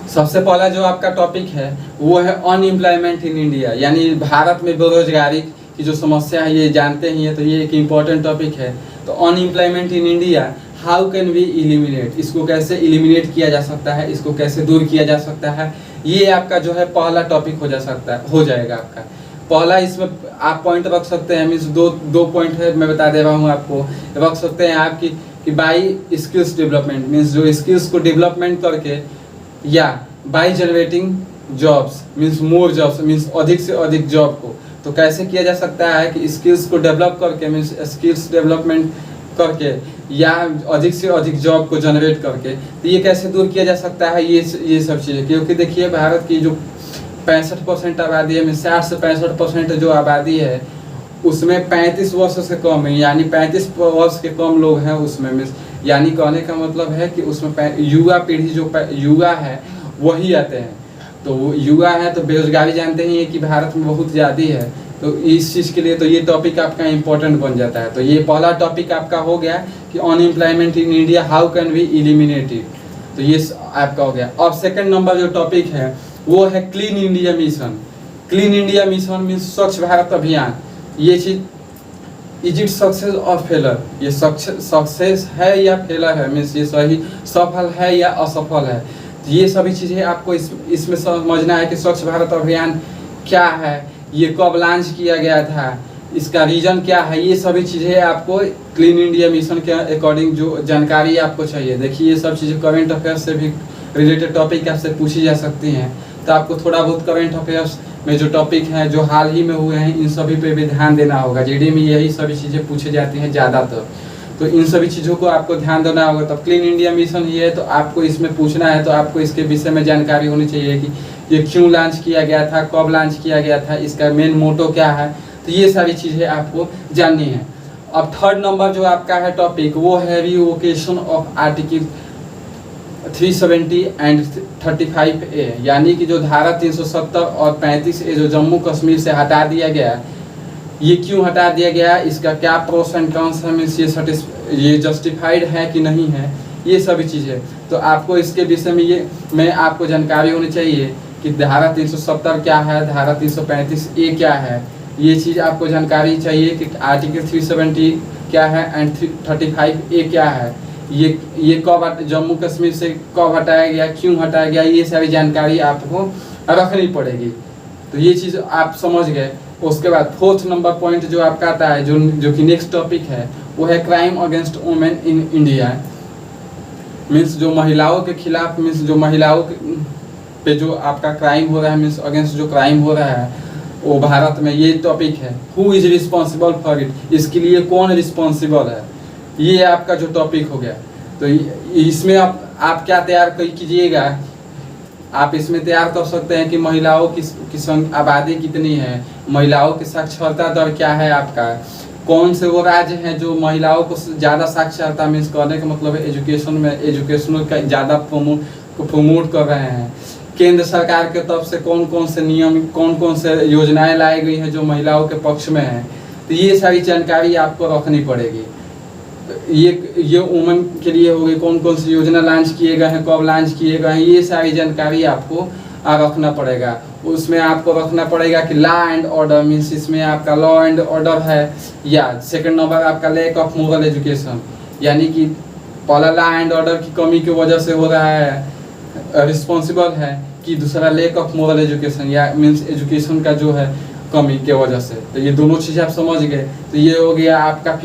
सबसे पहला जो आपका टॉपिक है वो है अनएम्प्लॉयमेंट इन इंडिया, यानी भारत में बेरोजगारी की जो समस्या है ये जानते ही है। तो ये एक इम्पॉर्टेंट टॉपिक है। तो unemployment in India, how can we eliminate, इसको कैसे इलिमिनेट किया जा सकता है, इसको कैसे दूर किया जा सकता है, ये आपका जो है पहला टॉपिक हो जाएगा आपका पहला। इसमें आप पॉइंट रख सकते हैं, मीन्स दो पॉइंट है, मैं बता दे रहा हूँ आपको। रख सकते हैं आप कि बाई स्किल्स डेवलपमेंट, मीन्स जो स्किल्स को डेवलपमेंट करके, या by generating jobs means more jobs, means अधिक से अधिक जॉब को। तो कैसे किया जा सकता है कि स्किल्स को डेवलप करके, मीन्स स्किल्स डेवलपमेंट करके, या अधिक से अधिक जॉब को जनरेट करके। तो ये कैसे दूर किया जा सकता है, ये सब चीज़ें। क्योंकि देखिए भारत की जो 65% आबादी है, 60 से 65% जो आबादी है उसमें 35 वर्ष से कम है, यानी 35 वर्ष के कम लोग हैं उसमें। मीन्स यानी कहने का मतलब है कि उसमें युवा पीढ़ी, जो युवा है वही आते हैं। तो वो युवा है तो बेरोजगारी जानते ही है कि भारत में बहुत ज़्यादा है। तो इस चीज़ के लिए तो ये टॉपिक आपका इम्पोर्टेंट बन जाता है। तो ये पहला टॉपिक आपका हो गया कि unemployment in India, how can we eliminate it. तो ये आपका हो गया। और सेकंड नंबर जो टॉपिक है वो है clean India mission. Clean India mission means स्वच्छ भारत अभियान। ये चीज़, इज इट सक्सेस और फेलर, ये सक्सेस है या फेलर है, मीन्स ये सही सफल है या असफल है। ये सभी चीज़ें आपको इसमें समझना है कि स्वच्छ भारत अभियान क्या है, ये कब लॉन्च किया गया था, इसका रीजन क्या है। ये सभी चीज़ें आपको क्लीन इंडिया मिशन के अकॉर्डिंग जो जानकारी आपको चाहिए। देखिए ये सब चीज़ें करंट अफेयर्स से भी रिलेटेड टॉपिक आपसे पूछी जा सकती हैं। तो आपको थोड़ा बहुत करंट अफेयर्स में जो टॉपिक हैं जो हाल ही में हुए हैं इन सभी पे भी ध्यान देना होगा। जीडी में यही सभी चीज़ें पूछी जाती हैं ज़्यादातर। तो इन सभी चीज़ों को आपको ध्यान देना होगा। तब क्लीन इंडिया मिशन ये है तो आपको इसमें पूछना है, तो आपको इसके विषय में जानकारी होनी चाहिए कि ये क्यों लॉन्च किया गया था, कब लॉन्च किया गया था, इसका मेन मोटो क्या है। तो ये सारी चीज़ें आपको जाननी है। अब थर्ड नंबर जो आपका है टॉपिक वो है revocation of article 370 and 35A, यानी कि जो धारा 370 और 35A जो जम्मू कश्मीर से हटा दिया गया, ये क्यों हटा दिया गया, इसका क्या प्रोस एंड कॉन्स है, मीन्स ये जस्टिफाइड है कि नहीं है, ये सभी चीज़ें। तो आपको इसके विषय में आपको जानकारी होनी चाहिए कि धारा 370 क्या है, धारा 335A क्या है। ये चीज़ आपको जानकारी चाहिए कि आर्टिकल 370 क्या है एंड 35A क्या है। ये कब जम्मू कश्मीर से कब हटाया गया, क्यों हटाया गया, ये सारी जानकारी आपको रखनी पड़ेगी। तो ये चीज़ आप समझ गए। उसके बाद फोर्थ नंबर पॉइंट जो आपका आता है, जो कि नेक्स्ट टॉपिक है, वो है crime against women in India. Means जो महिलाओं के खिलाफ, मीन्स जो महिलाओं पे जो आपका क्राइम हो रहा है, मीन्स अगेंस्ट जो क्राइम हो रहा है वो भारत में, ये टॉपिक है। Who is responsible for it, इसके लिए कौन रिस्पॉन्सिबल है, ये आपका जो टॉपिक हो गया। तो इसमें आप क्या तैयार कीजिएगा, आप इसमें तैयार कर सकते हैं कि महिलाओं की आबादी कितनी है, महिलाओं की साक्षरता दर क्या है आपका, कौन से वो राज्य हैं जो महिलाओं को ज़्यादा साक्षरता, मीन्स करने का मतलब है एजुकेशन का ज़्यादा प्रमोट कर रहे हैं। केंद्र सरकार के तरफ से कौन कौन से नियम, कौन कौन से योजनाएं लाई गई हैं जो महिलाओं के पक्ष में हैं। तो ये सारी जानकारी आपको रखनी पड़ेगी। ये वुमन के लिए हो गई, कौन कौन सी योजना लॉन्च किए गए हैं, कब लॉन्च किए गए हैं, ये सारी जानकारी आपको रखना पड़ेगा। उसमें आपको रखना पड़ेगा कि लॉ एंड ऑर्डर मीन्स इसमें आपका लॉ एंड ऑर्डर है, या सेकंड नंबर आपका लैक ऑफ मोरल एजुकेशन, यानी कि पहला लॉ एंड ऑर्डर की कमी की वजह से हो रहा है रिस्पॉन्सिबल है, कि दूसरा लैक ऑफ मोरल एजुकेशन या मीन्स एजुकेशन का जो है कमी के वजह से। तो ये दोनों चीज़ आप समझ गए। तो ये हो गया आपका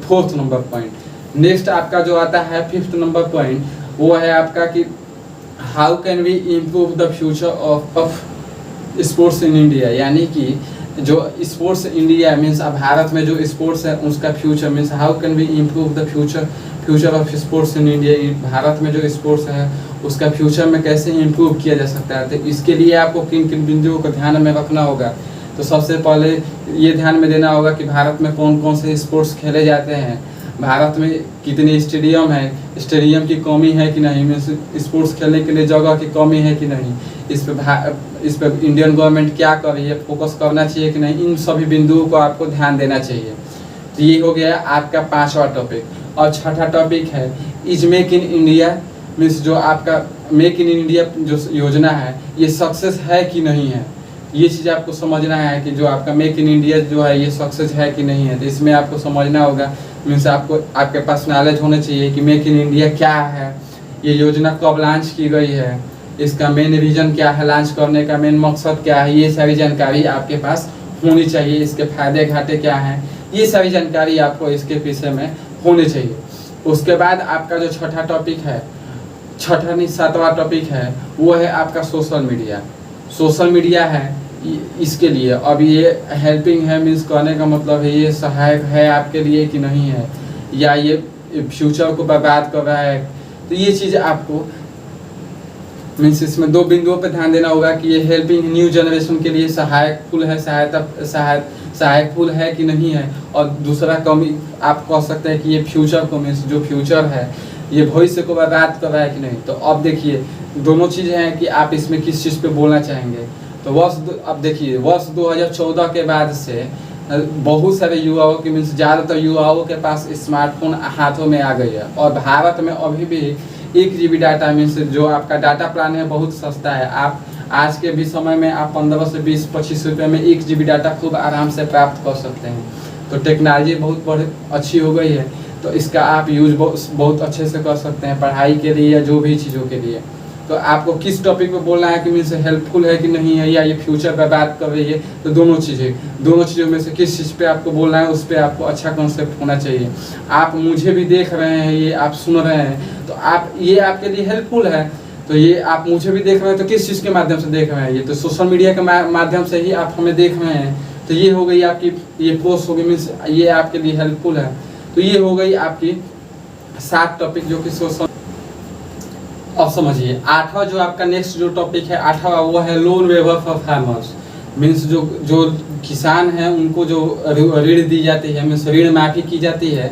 फोर्थ नंबर पॉइंट। नेक्स्ट आपका जो आता है फिफ्थ नंबर पॉइंट, वो है आपका कि how can we improve the future of sports in India, यानी कि जो स्पोर्ट्स इंडिया मीन्स भारत में जो स्पोर्ट्स है उसका future means how can we improve the future of sports in India. Bharat में जो स्पोर्ट्स है उसका फ्यूचर में कैसे इम्प्रूव किया जा सकता है। तो इसके लिए आपको किन किन बिंदुओं को ध्यान में रखना होगा। तो सबसे पहले ये ध्यान में देना होगा कि भारत में कौन कौन से स्पोर्ट्स खेले जाते हैं, भारत में कितने स्टेडियम है, स्टेडियम की कमी है कि नहीं, मीन्स स्पोर्ट्स खेलने के लिए जगह की कमी है कि नहीं, इस पर इंडियन गवर्नमेंट क्या कर रही है, फोकस करना चाहिए कि नहीं, इन सभी बिंदुओं को आपको ध्यान देना चाहिए। तो ये हो गया आपका 5वां टॉपिक। और 6ठा टॉपिक है is make in India means जो आपका मेक इन इंडिया जो योजना है ये सक्सेस है कि नहीं है। ये चीज़ आपको समझना है कि जो आपका मेक इन इंडिया जो है ये सक्सेस है कि नहीं है। तो इसमें आपको समझना होगा मीन्स आपको आपके पास नॉलेज होना चाहिए कि मेक इन इंडिया क्या है, ये योजना कब लॉन्च की गई है, इसका मेन रीजन क्या है, लॉन्च करने का मेन मकसद क्या है, ये सारी जानकारी आपके पास होनी चाहिए। इसके फायदे घाटे क्या हैं, ये सारी जानकारी आपको इसके पीछे में होनी चाहिए। उसके बाद आपका जो 6ठा टॉपिक है, 6ठा नहीं 7वां टॉपिक है, वो है आपका सोशल मीडिया। सोशल मीडिया है इसके लिए अब ये हेल्पिंग है मीन्स कहने का मतलब है ये सहायक है आपके लिए कि नहीं है, या ये फ्यूचर को बर्बाद कर रहा है। तो ये चीज़ आपको मीन्स इसमें 2 बिंदुओं पर ध्यान देना होगा कि ये हेल्पिंग न्यू जनरेशन के लिए सहायकफुल है, सहायकफुल है कि नहीं है। और दूसरा कमी आप कह सकते हैं कि ये फ्यूचर को मीन्स जो फ्यूचर है ये भविष्य को बर्बाद कर रहा है कि नहीं। तो अब देखिए दोनों चीज़ें हैं कि आप इसमें किस चीज़ पे बोलना चाहेंगे। तो अब देखिए वर्ष 2014 के बाद से बहुत सारे युवाओं की मीन्स ज़्यादातर युवाओं के पास स्मार्टफोन हाथों में आ गई है। और भारत में अभी भी 1 GB डाटा मीन्स जो आपका डाटा प्लान है बहुत सस्ता है। आप आज के भी समय में आप 15 से 20-25 रुपये में 1 GB डाटा खूब आराम से प्राप्त कर सकते हैं। तो टेक्नोलॉजी बहुत अच्छी हो गई है, तो इसका आप यूज बहुत अच्छे से कर सकते हैं पढ़ाई के लिए या जो भी चीज़ों के लिए। तो आपको किस टॉपिक पे बोलना है कि मीन्स हेल्पफुल है कि नहीं है, या ये फ्यूचर पर बात कर रही है। तो दोनों चीज़ों में से किस चीज़ पे आपको बोलना है उस पर आपको अच्छा कॉन्सेप्ट होना चाहिए। आप मुझे भी देख रहे हैं, ये आप सुन रहे हैं, तो आप ये आपके लिए हेल्पफुल है। तो ये आप मुझे भी देख रहे हैं, तो किस चीज़ के माध्यम से देख रहे हैं, ये तो सोशल मीडिया के माध्यम से ही आप हमें देख रहे हैं। तो ये हो गई आपकी ये पोस्ट हो गई मीन्स ये आपके लिए हेल्पफुल है। तो ये हो गई आपकी 7 टॉपिक जो कि सोशल। अब समझिए 8वां जो आपका नेक्स्ट जो टॉपिक है 8वां वो है loan waiver for farmers means जो किसान हैं उनको जो ऋण दी जाती है मीन्स ऋण माफी की जाती है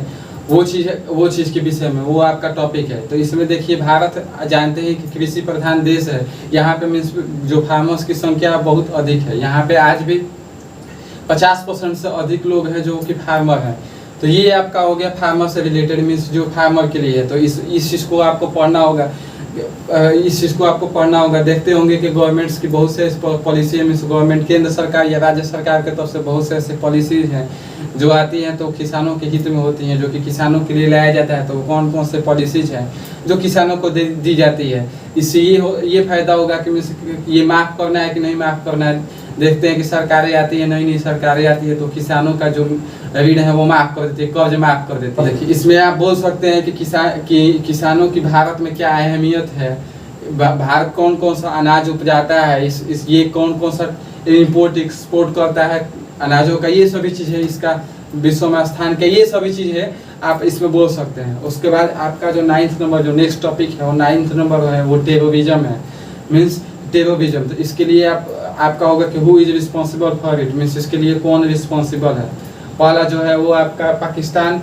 वो चीज़ के विषय में वो आपका टॉपिक है। तो इसमें देखिए भारत जानते हैं कि कृषि प्रधान देश है, यहाँ पे मीन्स जो फार्मर्स की संख्या बहुत अधिक है। यहाँ पे आज भी 50% से अधिक लोग हैं जो कि फार्मर हैं। तो ये आपका हो गया फार्मर से रिलेटेड मीन्स जो फार्मर के लिए है। तो इस चीज़ को आपको पढ़ना होगा, देखते होंगे कि गवर्नमेंट्स की बहुत से पॉलिसी है मीन्स गवर्नमेंट केंद्र सरकार या राज्य सरकार की तरफ से बहुत से ऐसे पॉलिसीज हैं जो आती हैं तो किसानों के हित में होती हैं, जो कि किसानों के लिए लाया जाता है। तो कौन कौन से पॉलिसीज हैं जो किसानों को दी जाती है, इससे ये फायदा होगा कि मीन्स ये माफ़ करना है कि नहीं माफ़ करना है। देखते हैं कि सरकारें आती है, नई सरकारें आती है तो किसानों का जो ऋण है वो माफ़ कर देती है, कर्ज माफ़ कर देती है। देखिए इसमें आप बोल सकते हैं कि किसानों की भारत में क्या अहमियत है, भारत कौन कौन सा अनाज उपजाता है, ये कौन कौन सा इम्पोर्ट एक्सपोर्ट करता है अनाजों का, ये सभी चीज़ें इसका विश्व में स्थान का ये सभी चीज़ें आप इसमें बोल सकते हैं। उसके बाद आपका जो 9th नंबर जो नेक्स्ट टॉपिक है वो 9th नंबर है वो टेररिज्म है मीन्स टेररिज्म। तो इसके लिए आपका होगा कि who is responsible for it means इसके लिए कौन रिस्पॉन्सिबल है। पहला जो है वो आपका पाकिस्तान,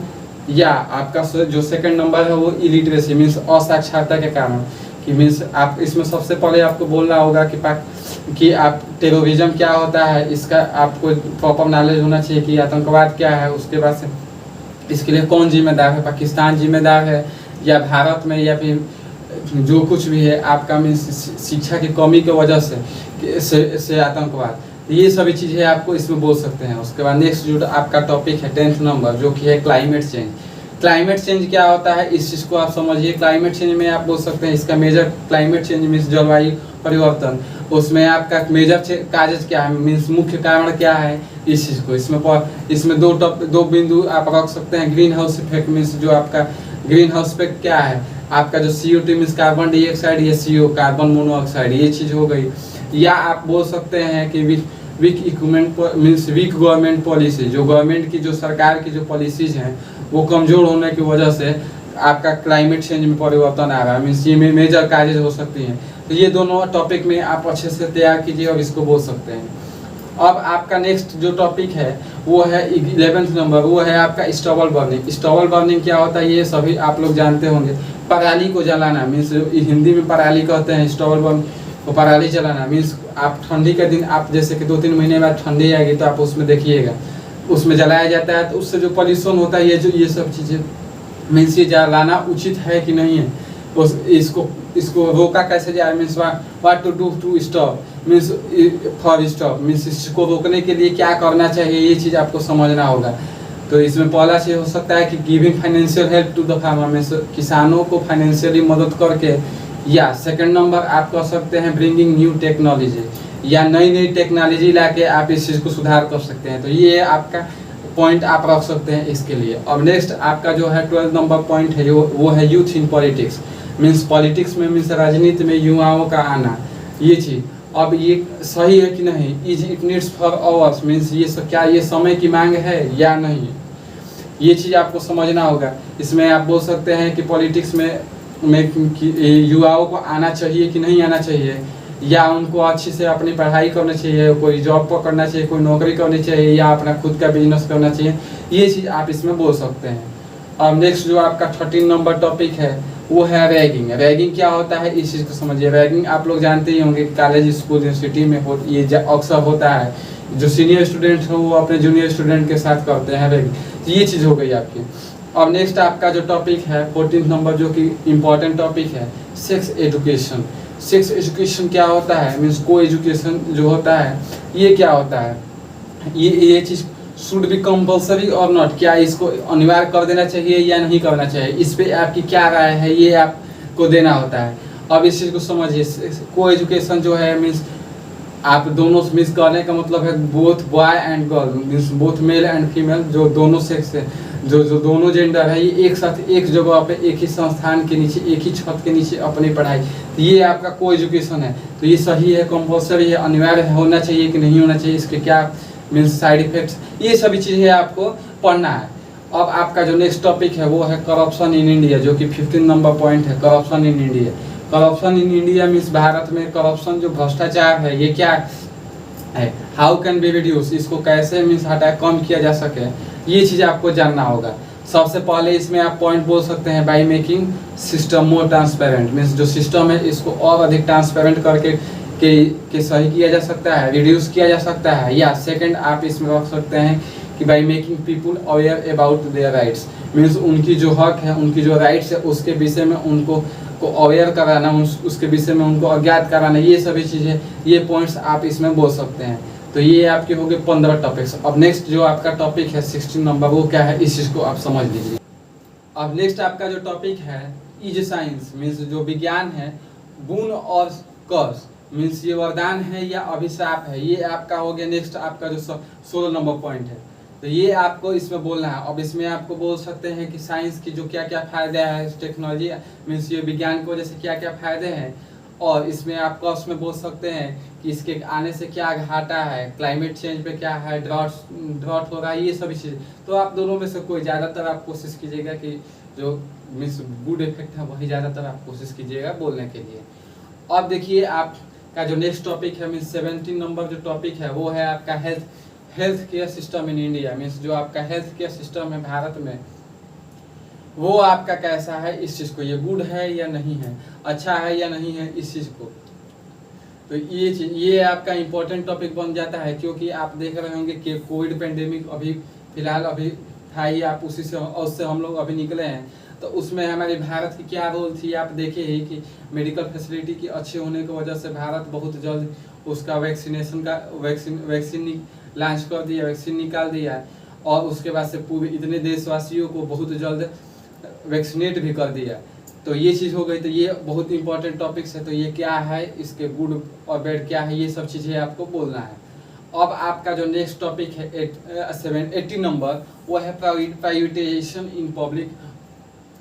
या आपका जो सेकंड नंबर है वो इलिटरेसी मीन्स असाक्षरता के कारण कि मीन्स आप इसमें सबसे पहले आपको बोलना होगा कि कि आप टेररिज्म क्या होता है इसका आपको प्रॉपर नॉलेज होना चाहिए कि आतंकवाद क्या है। उसके बाद से इसके लिए कौन जिम्मेदार है, पाकिस्तान जिम्मेदार है या भारत में, या फिर जो कुछ भी है आपका मीन्स शिक्षा की कमी की वजह से आतंकवाद, ये सभी चीज़ें आपको इसमें बोल सकते हैं। उसके बाद नेक्स्ट जो आपका टॉपिक है 10th नंबर, जो कि है क्लाइमेट चेंज। क्लाइमेट चेंज क्या होता है इस चीज़ को आप समझिए। क्लाइमेट चेंज में आप बोल सकते हैं इसका मेजर, क्लाइमेट चेंज मीन्स जलवायु परिवर्तन, उसमें आपका मेजर काजेज क्या है, मीन्स मुख्य कारण क्या है इस चीज़ को। इसमें दो बिंदु आप रख सकते हैं। ग्रीन हाउस इफेक्ट मीन्स जो आपका ग्रीन हाउस इफेक्ट क्या है, आपका जो CO2 मीन्स कार्बन डाइऑक्साइड या CO कार्बन मोनोऑक्साइड, ये चीज़ हो गई। या आप बोल सकते हैं कि weak equipment means weak government policy, जो गवर्नमेंट की जो सरकार की जो पॉलिसीज हैं वो कमज़ोर होने की वजह से आपका क्लाइमेट चेंज में परिवर्तन आ रहा है, मीन्स ये मेजर काजेज हो सकती हैं। तो ये दोनों टॉपिक में आप अच्छे से तैयार कीजिए और इसको बोल सकते हैं। अब आपका नेक्स्ट जो टॉपिक है वो है 11th नंबर, वो है आपका स्टबल बर्निंग। स्टबल बर्निंग क्या होता है ये सभी आप लोग जानते होंगे। पराली को जलाना, मीन्स हिंदी में पराली कहते हैं, स्टबल बर्निंग को पराली जलाना। मीन्स आप ठंडी के दिन, आप जैसे कि 2-3 महीने बाद ठंडी आएगी तो आप उसमें देखिएगा उसमें जलाया जाता है, तो उससे जो पॉल्यूशन होता है, ये सब चीज़ें मीन्स ये जलाना उचित है कि नहीं है, उस इसको रोका कैसे जाए, means what to do to stop, means for stop, means इसको रोकने के लिए क्या करना चाहिए, ये चीज़ आपको समझना होगा। तो इसमें पहला चीज़ हो सकता है कि giving financial help to the farmer, means किसानों को फाइनेंशियली मदद करके। या सेकंड नंबर आप कह सकते हैं ब्रिंगिंग न्यू टेक्नोलॉजी, या नई टेक्नोलॉजी लाके आप इस चीज़ को सुधार कर सकते हैं। तो ये आपका पॉइंट आप रख सकते हैं इसके लिए। अब नेक्स्ट आपका जो है 12 नंबर पॉइंट है वो है youth in politics, means politics में मीन्स राजनीति में युवाओं का आना, ये चीज़। अब ये सही है कि नहीं, is it needs for hours, means क्या ये समय की मांग है या नहीं, ये चीज़ आपको समझना होगा। इसमें आप बोल सकते हैं कि पॉलिटिक्स में युवाओं को आना चाहिए कि नहीं आना चाहिए, या उनको अच्छे से अपनी पढ़ाई करना चाहिए, कोई जॉब पकड़ना चाहिए, कोई नौकरी करनी चाहिए, या अपना खुद का बिजनेस करना चाहिए, ये चीज़ आप इसमें बोल सकते हैं। अब नेक्स्ट जो आपका 13 नंबर टॉपिक है वो है रैगिंग। रैगिंग क्या होता है इस चीज़ को समझिए। रैगिंग आप लोग जानते ही होंगे, कॉलेज स्कूल यूनिवर्सिटी में ये अक्सर होता है, जो सीनियर स्टूडेंट हैं वो अपने जूनियर स्टूडेंट के साथ करते हैं रैगिंग। तो ये चीज़ हो गई आपकी। और नेक्स्ट आपका जो टॉपिक है 14 नंबर, जो कि इम्पॉर्टेंट टॉपिक है, सेक्स एजुकेशन। सेक्स एजुकेशन क्या होता है, मीन्स को एजुकेशन जो होता है ये क्या होता है, ये चीज़ शुड बी कंपल्सरी और नॉट, क्या इसको अनिवार्य कर देना चाहिए या नहीं करना चाहिए, इस पे आपकी क्या राय है, ये आपको देना होता है। अब इस चीज़ को समझिए। को एजुकेशन जो है मीन्स आप दोनों मिस करने का मतलब है both boy and girl, means both male and female, जो दोनों सेक्स है, जो दोनों जेंडर है, ये एक साथ एक जगह पे एक ही संस्थान के नीचे एक ही छत के नीचे अपनी पढ़ाई, तो ये आपका को एजुकेशन है। तो ये सही है, कंपल्सरी है, अनिवार्य होना चाहिए कि नहीं होना चाहिए, इसके क्या मीन्स साइड इफेक्ट्स, ये सभी चीज़ें आपको पढ़ना है। अब आपका जो नेक्स्ट टॉपिक है वो है करप्शन इन इंडिया, जो कि 15 नंबर पॉइंट है, corruption in India. Corruption in India means Bharat में करप्शन जो भ्रष्टाचार है ये क्या है, हाउ कैन बी रिड्यूस, इसको कैसे मीन्स हटा कम किया जा सके, ये चीज़ आपको जानना होगा। सबसे पहले इसमें आप पॉइंट बोल सकते हैं by making system more transparent, means जो सिस्टम है इसको और अधिक ट्रांसपेरेंट करके के सही किया जा सकता है, रिड्यूस किया जा सकता है। या सेकंड आप इसमें रख सकते हैं कि by making people aware about their rights, means उनकी जो हक है, उनकी जो राइट्स है उसके विषय में उनको अवेयर कराना, उसके विषय में उनको अज्ञात कराना, ये सभी चीज़ें, ये पॉइंट्स आप इसमें बोल सकते हैं। तो ये आपके हो गए 15 टॉपिक्स। अब नेक्स्ट जो आपका टॉपिक है 16 नंबर, वो क्या है इस चीज़ को आप समझ लीजिए। अब नेक्स्ट आपका जो टॉपिक है इज साइंस, मीन्स जो विज्ञान है, गुण और कर्स, मीन्स ये वरदान है या अभिशाप है, ये आपका हो गया। नेक्स्ट आपका जो 16 नंबर पॉइंट है, तो ये आपको इसमें बोलना है। अब इसमें आपको बोल सकते हैं कि साइंस की जो क्या क्या फ़ायदे हैं, टेक्नोलॉजी मीन्स ये विज्ञान की वजह से क्या क्या फ़ायदे हैं, और इसमें आपको उसमें बोल सकते हैं कि इसके आने से क्या घाटा है, क्लाइमेट चेंज पे क्या है, ड्रॉट हो रहा है, ये सभी चीज़। तो आप दोनों में से कोई ज़्यादातर आप कोशिश कीजिएगा कि जो मीन्स गुड इफेक्ट है वही ज़्यादातर आप कोशिश कीजिएगा बोलने के लिए। अब देखिए आपका जो नेक्स्ट टॉपिक है मीन्स 17 नंबर जो टॉपिक है वो है आपका health care system in India, means जो आपका हेल्थ केयर सिस्टम है भारत में वो आपका कैसा है, इस चीज़ को, ये गुड है या नहीं है, अच्छा है या नहीं है, इस चीज़ को तो ये चीज ये आपका इम्पोर्टेंट टॉपिक बन जाता है, क्योंकि आप देख रहे होंगे कि कोविड पेंडेमिक अभी फिलहाल अभी था ही, आप उसी से उससे हम लोग अभी निकले हैं। तो उसमें हमारे भारत की क्या रोल थी, आप देखे ही कि मेडिकल फैसिलिटी की अच्छे होने की वजह से भारत बहुत जल्द उसका वैक्सीनेशन का वैक्सीन लॉन्च कर दिया, वैक्सीन निकाल दिया, और उसके बाद से पूरे इतने देशवासियों को बहुत जल्द वैक्सीनेट भी कर दिया। तो ये चीज़ हो गई। तो ये बहुत इंपॉर्टेंट टॉपिक्स है। तो ये क्या है, इसके गुड और बैड क्या है, ये सब चीज़ें आपको बोलना है। अब आपका जो नेक्स्ट टॉपिक है 80 नंबर, वो है privatisation in public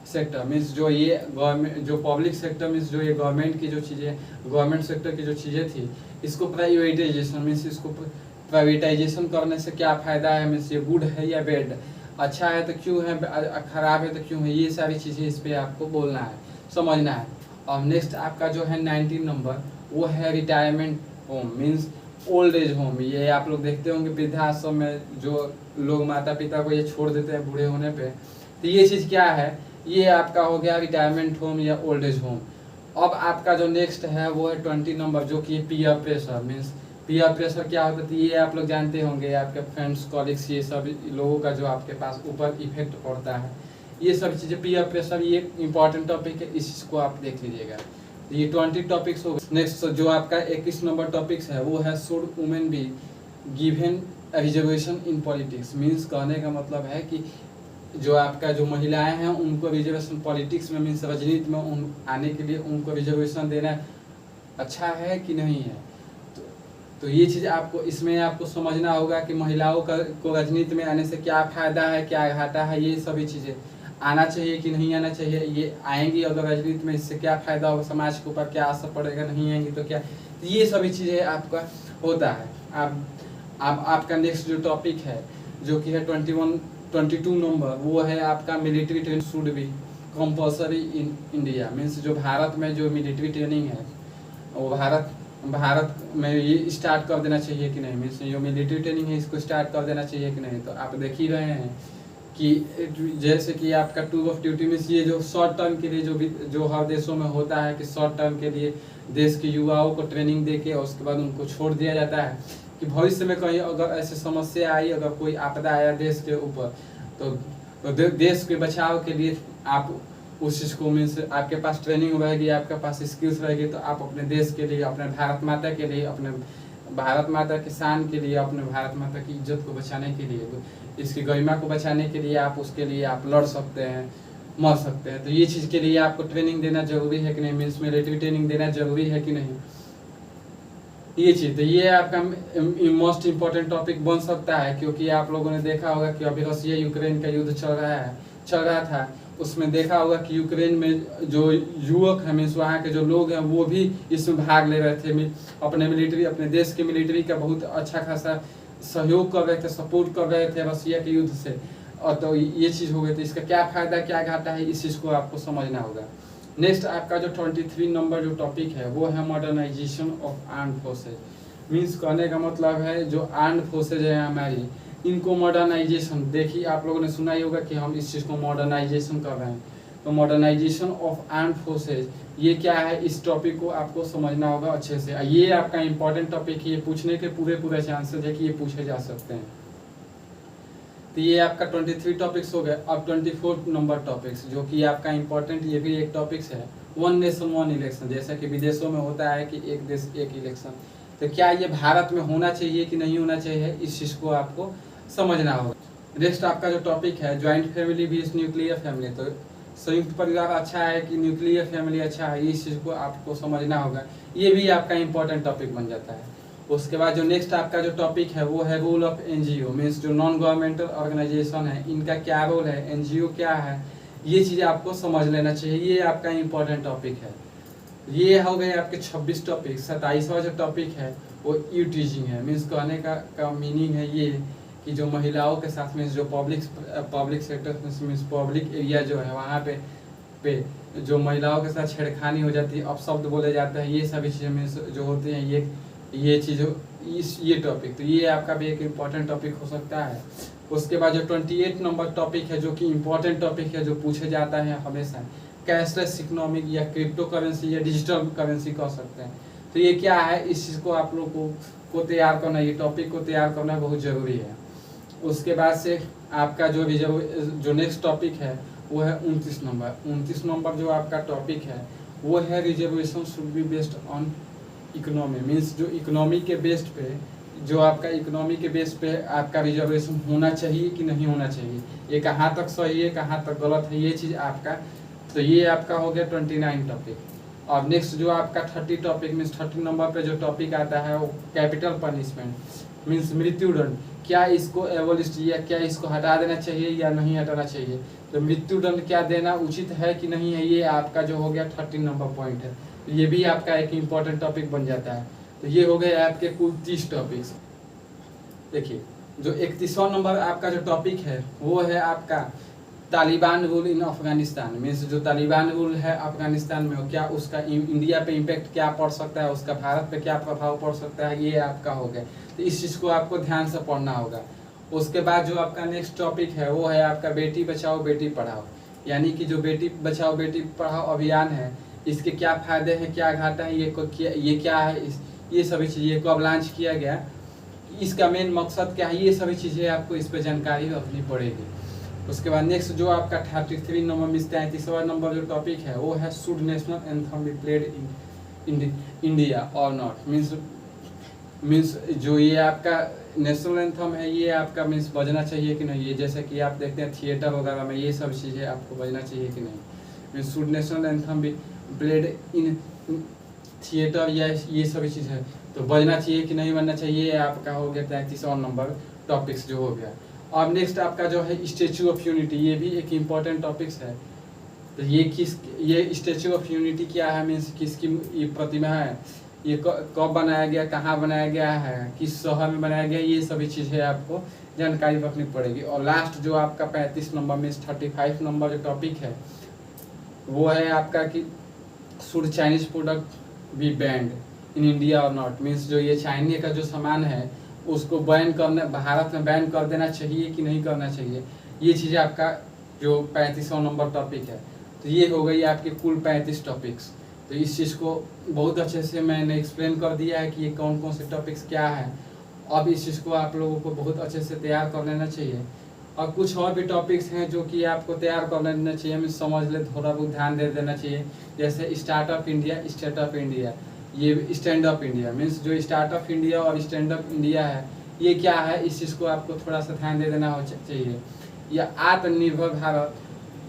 sector. Means जो ये गवर्नमेंट जो पब्लिक सेक्टर मीन्स जो ये गवर्नमेंट की जो चीज़ें, गवर्नमेंट सेक्टर की जो चीज़ें थी, इसको प्राइवेटाइजेशन मीन्स इसको प्राइवेटाइजेशन करने से क्या फ़ायदा है, मीन्स ये गुड है या बैड, अच्छा है तो क्यों है, खराब है तो क्यों है, ये सारी चीज़ें इस पर आपको बोलना है, समझना है। और नेक्स्ट आपका जो है 19 नंबर, वो है retirement home means old age home. ये आप लोग देखते होंगे वृद्धाश्रम में जो लोग माता पिता को ये छोड़ देते हैं बूढ़े होने पे। तो ये चीज़ क्या है, ये आपका हो गया रिटायरमेंट होम या ओल्ड एज होम। अब आपका जो नेक्स्ट है वो है 20 नंबर, जो कि peer pressure means peer pressure क्या होता है, ये आप लोग जानते होंगे, आपके फ्रेंड्स कॉलिग्स ये सब लोगों का जो आपके पास ऊपर इफेक्ट पड़ता है, ये सब चीज़ें पीयर प्रेशर, ये इंपॉर्टेंट टॉपिक है, इस चीज़ को आप देख लीजिएगा। ये 20 टॉपिक्स हो गए। नेक्स्ट जो आपका 21 नंबर टॉपिक्स है वो है should women be given reservation in politics. Means कहने का मतलब है कि जो आपका जो महिलाएं हैं उनको रिजर्वेशन पॉलिटिक्स में मीन्स राजनीति में उन आने के लिए उनको रिजर्वेशन देना अच्छा है कि नहीं है। तो ये चीज़ आपको इसमें आपको समझना होगा कि महिलाओं को राजनीति में आने से क्या फ़ायदा है, क्या घाटा है, ये सभी चीज़ें आना चाहिए कि नहीं आना चाहिए, ये आएंगी अगर राजनीति में इससे क्या फ़ायदा होगा, समाज के ऊपर क्या असर पड़ेगा, नहीं आएंगी तो क्या, तो ये सभी चीज़ें आपका होता है। आप आपका नेक्स्ट जो टॉपिक है जो कि है 22 नंबर, वो है आपका military training should be compulsory in India. Means जो भारत में जो मिलिट्री ट्रेनिंग है वो भारत में ये स्टार्ट कर देना चाहिए कि नहीं, मीन्स जो मिलिट्री ट्रेनिंग है इसको स्टार्ट कर देना चाहिए कि नहीं। तो आप देख ही रहे हैं कि जैसे कि आपका टूर ऑफ ड्यूटी मीन्स ये जो शॉर्ट टर्म के लिए जो हर देशों में होता है कि शॉर्ट टर्म के लिए देश के युवाओं को ट्रेनिंग दे के और उसके बाद उनको छोड़ दिया जाता है कि भविष्य में कहीं अगर ऐसी समस्या आई, अगर कोई आपदा आया देश के ऊपर, तो देश के बचाव के लिए आप उस चीज़ को मीन्स आपके पास ट्रेनिंग रहेगी, आपके पास स्किल्स रहेगी, तो आप अपने देश के लिए, अपने भारत माता के लिए, अपने भारत माता के शान के लिए, अपने भारत माता की इज्जत को बचाने के लिए, तो इसकी गरिमा को बचाने के लिए आप उसके लिए आप लड़ सकते हैं, मर सकते हैं। तो ये चीज़ के लिए आपको ट्रेनिंग देना जरूरी है कि नहीं, मीन्स मिलिट्री ट्रेनिंग देना जरूरी है कि नहीं, ये चीज़। तो ये आपका मोस्ट इम्पोर्टेंट टॉपिक बन सकता है, क्योंकि आप लोगों ने देखा होगा कि अभी रसिया यूक्रेन का युद्ध चल रहा था, उसमें देखा होगा कि यूक्रेन में जो युवक हैं मीन्स वहाँ के जो लोग हैं वो भी इसमें भाग ले रहे थे, अपने देश के मिलिट्री का बहुत अच्छा खासा सहयोग कर रहे थे, सपोर्ट कर रहे थे रसिया के युद्ध से। और तो ये चीज़ हो गई, तो इसका क्या फ़ायदा क्या घाटा है, इस चीज़ को आपको समझना होगा। नेक्स्ट आपका जो 23 नंबर जो टॉपिक है वो है modernisation of armed forces. Means कहने का मतलब है जो आर्म्ड फोर्सेज है हमारी, इनको मॉडर्नाइजेशन, देखिए आप लोगों ने सुना ही होगा कि हम इस चीज़ को मॉडर्नाइजेशन कर रहे हैं। तो मॉडर्नाइजेशन ऑफ आर्म्ड फोर्सेज ये क्या है, इस टॉपिक को आपको समझना होगा अच्छे से। ये आपका इंपॉर्टेंट टॉपिक है, ये पूछने के पूरे चांसेस है कि ये पूछे जा सकते हैं। तो ये आपका 23 टॉपिक्स हो गए। अब 24 नंबर टॉपिक्स जो कि आपका इंपॉर्टेंट, ये भी एक टॉपिक्स है, वन नेशन वन इलेक्शन। जैसा कि विदेशों में होता है कि एक देश एक इलेक्शन, तो क्या ये भारत में होना चाहिए कि नहीं होना चाहिए, इस चीज़ को आपको समझना होगा। नेक्स्ट आपका जो टॉपिक है ज्वाइंट फैमिली भी न्यूक्लियर फैमिली, तो संयुक्त परिवार अच्छा है कि न्यूक्लियर फैमिली अच्छा है, इस चीज़ को आपको समझना होगा। ये भी आपका इंपॉर्टेंट टॉपिक बन जाता है। उसके बाद जो नेक्स्ट आपका जो टॉपिक है वो है रोल ऑफ एनजीओ, मीन्स जो नॉन गवर्नमेंटल ऑर्गेनाइजेशन है इनका क्या रोल है, एनजीओ क्या है, ये चीज़ आपको समझ लेना चाहिए। ये आपका इंपॉर्टेंट टॉपिक है। ये हो गए आपके 26 टॉपिक। 27वां जो टॉपिक है वो यू टीचिंग है। मीन्स कहने का मीनिंग है ये कि जो महिलाओं के साथ में जो public sector means public area जो है वहाँ पे जो महिलाओं के साथ छेड़खानी हो जाती है, अपशब्द बोले जाते हैं, ये सभी चीज़ें मीन्स जो होती हैं, ये चीज़ ये टॉपिक, तो ये आपका भी एक इम्पॉर्टेंट टॉपिक हो सकता है। उसके बाद जो 28 नंबर टॉपिक है जो कि इम्पोर्टेंट टॉपिक है, जो पूछे जाता है हमेशा, कैशलेस इकोनॉमिक या क्रिप्टो करेंसी या डिजिटल करेंसी कह सकते हैं। तो ये क्या है, इस चीज़ को आप लोग को तैयार करना, ये टॉपिक को तैयार करना बहुत ज़रूरी है। उसके बाद से आपका जो नेक्स्ट टॉपिक है वो है 29 नंबर। 29 नंबर जो आपका टॉपिक है वो है reservation should be based on economy. Means जो इकोनॉमी के बेस्ड पे, जो आपका इकोनॉमी के बेस पे आपका रिजर्वेशन होना चाहिए कि नहीं होना चाहिए, ये कहाँ तक सही है कहाँ तक गलत है, ये चीज़ आपका, तो ये आपका हो गया 29 टॉपिक। और नेक्स्ट जो आपका 30 टॉपिक मीन्स 30 नंबर पे जो टॉपिक आता है वो कैपिटल पनिशमेंट मीन्स मृत्युदंड। क्या इसको एबोलिश या क्या इसको हटा देना चाहिए या नहीं हटाना चाहिए, तो मृत्युदंड क्या देना उचित है कि नहीं है, ये आपका जो हो गया 30 नंबर पॉइंट है। तो ये भी आपका एक इम्पॉर्टेंट टॉपिक बन जाता है। तो ये हो गए आपके कुल 30 टॉपिक्स। देखिए जो 31वां नंबर आपका जो टॉपिक है वो है आपका Taliban rule in Afghanistan. Means जो तालिबान रूल है अफगानिस्तान में, क्या उसका इंडिया पे इम्पैक्ट क्या पड़ सकता है, उसका भारत पे क्या प्रभाव पड़ सकता है, ये आपका हो गया। तो इस चीज़ को आपको ध्यान से पढ़ना होगा। उसके बाद जो आपका नेक्स्ट टॉपिक है वो है आपका बेटी बचाओ बेटी पढ़ाओ। यानी कि जो बेटी बचाओ बेटी पढ़ाओ अभियान है, इसके क्या फ़ायदे हैं क्या घाटा है, ये क्या है, ये सभी चीज़ें कब लॉन्च किया गया, इसका मेन मकसद क्या है, ये सभी चीज़ें आपको इस पर जानकारी रखनी पड़ेगी। उसके बाद नेक्स्ट जो आपका 33 नंबर में 33वां नंबर जो टॉपिक है वो है should national anthem be played in India और नॉट। मीन्स जो ये आपका नेशनल एंथम है ये आपका मीन्स बजना चाहिए कि नहीं, ये जैसे कि आप देखते हैं थिएटर वगैरह में ये सब चीज़ें आपको बजना चाहिए कि नहीं। Means should national anthem be played in theatre या ये सभी चीज़ है तो बजना चाहिए कि नहीं बनना चाहिए, आपका हो गया 33वां नंबर टॉपिक्स जो हो गया। और नेक्स्ट आपका जो है स्टैचू ऑफ यूनिटी, ये भी एक इम्पॉर्टेंट टॉपिक्स है। तो ये स्टैचू ऑफ यूनिटी क्या है, मीन्स किसकी ये प्रतिमा है, ये कब बनाया गया, कहाँ बनाया गया है, किस शहर में बनाया गया, ये सभी चीज़ें आपको जानकारी रखनी पड़ेगी। और लास्ट जो आपका 35 नंबर में 35 नंबर जो टॉपिक है वो है आपका कि should Chinese product be banned in India और नॉट। मीन्स जो ये चाइनीज का जो सामान है उसको बैन करना, भारत में बैन कर देना चाहिए कि नहीं करना चाहिए, ये चीज़ आपका जो 35वां नंबर टॉपिक है। तो ये हो गई आपके कुल 35 टॉपिक्स। तो इस चीज़ को बहुत अच्छे से मैंने एक्सप्लेन कर दिया है कि ये कौन कौन से टॉपिक्स क्या है। अब इस चीज़ को आप लोगों को बहुत अच्छे से तैयार कर लेना चाहिए। और कुछ और भी टॉपिक्स हैं जो कि आपको तैयार कर लेना चाहिए, हमें समझ ले, थोड़ा बहुत ध्यान दे देना चाहिए। जैसे startup India, state of India, ये स्टैंड अप इंडिया। मीन्स जो स्टार्टअप इंडिया और स्टैंड अप इंडिया है ये क्या है, इस चीज़ को आपको थोड़ा सा ध्यान दे देना चाहिए। या आत्मनिर्भर भारत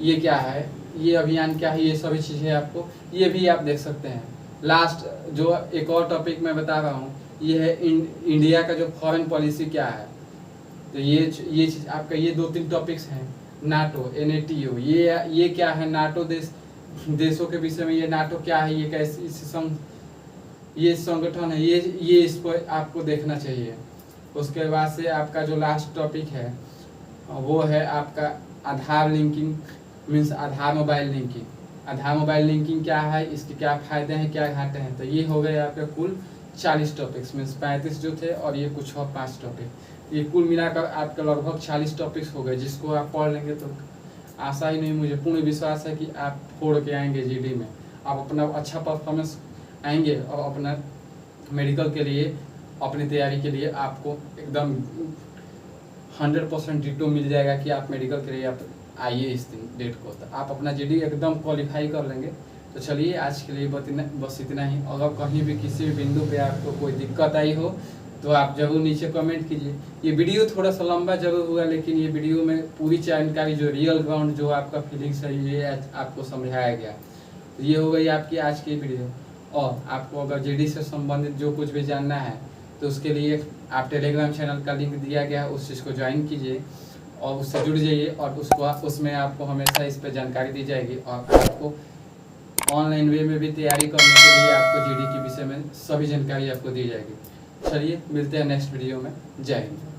ये क्या है, ये अभियान क्या है, ये सभी चीज़ें आपको ये भी आप देख सकते हैं। लास्ट जो एक और टॉपिक मैं बता रहा हूँ ये है इंडिया का जो फॉरेन पॉलिसी क्या है। तो ये चीज़ आपका ये 2-3 टॉपिक्स हैं। नाटो NATO ये क्या है, नाटो देशों के विषय में, ये नाटो क्या है, ये कैसे ये संगठन है, ये इस पर आपको देखना चाहिए। उसके बाद से आपका जो लास्ट टॉपिक है वो है आपका आधार लिंकिंग। मीन्स आधार मोबाइल लिंकिंग। आधार मोबाइल लिंकिंग क्या है, इसके क्या फ़ायदे हैं क्या घाटे हैं। तो ये हो गए आपके कुल 40 टॉपिक्स। मीन्स 35 जो थे और ये कुछ और 5 टॉपिक, ये कुल मिलाकर आपके लगभग 40 टॉपिक्स हो गए, जिसको आप पढ़ लेंगे तो आशा ही नहीं, मुझे पूर्ण विश्वास है कि आप फोड़ के आएंगे GD में, आप अपना अच्छा परफॉर्मेंस आएंगे और अपना मेडिकल के लिए अपनी तैयारी के लिए आपको एकदम 100% डिटो मिल जाएगा कि आप मेडिकल के लिए आप आइए इस डेट को, तो आप अपना GD एकदम क्वालिफाई कर लेंगे। तो चलिए आज के लिए बस इतना ही। अगर कहीं भी किसी भी बिंदु पे आपको कोई दिक्कत आई हो तो आप जरूर नीचे कमेंट कीजिए। ये वीडियो थोड़ा सा लंबा जरूर हुआ, लेकिन ये वीडियो में पूरी जानकारी जो रियल ग्राउंड जो आपका फीलिंग्स है ये आपको समझाया गया। तो ये हो गई आपकी आज की वीडियो। और आपको अगर GD से संबंधित जो कुछ भी जानना है तो उसके लिए आप टेलीग्राम चैनल का लिंक दिया गया है, उस चीज़ को ज्वाइन कीजिए और उससे जुड़ जाइए और उसमें आपको हमेशा इस पर जानकारी दी जाएगी। और आपको ऑनलाइन वे में भी तैयारी करने के लिए आपको GD के विषय में सभी जानकारी आपको दी जाएगी। चलिए मिलते हैं नेक्स्ट वीडियो में। जय हिंद।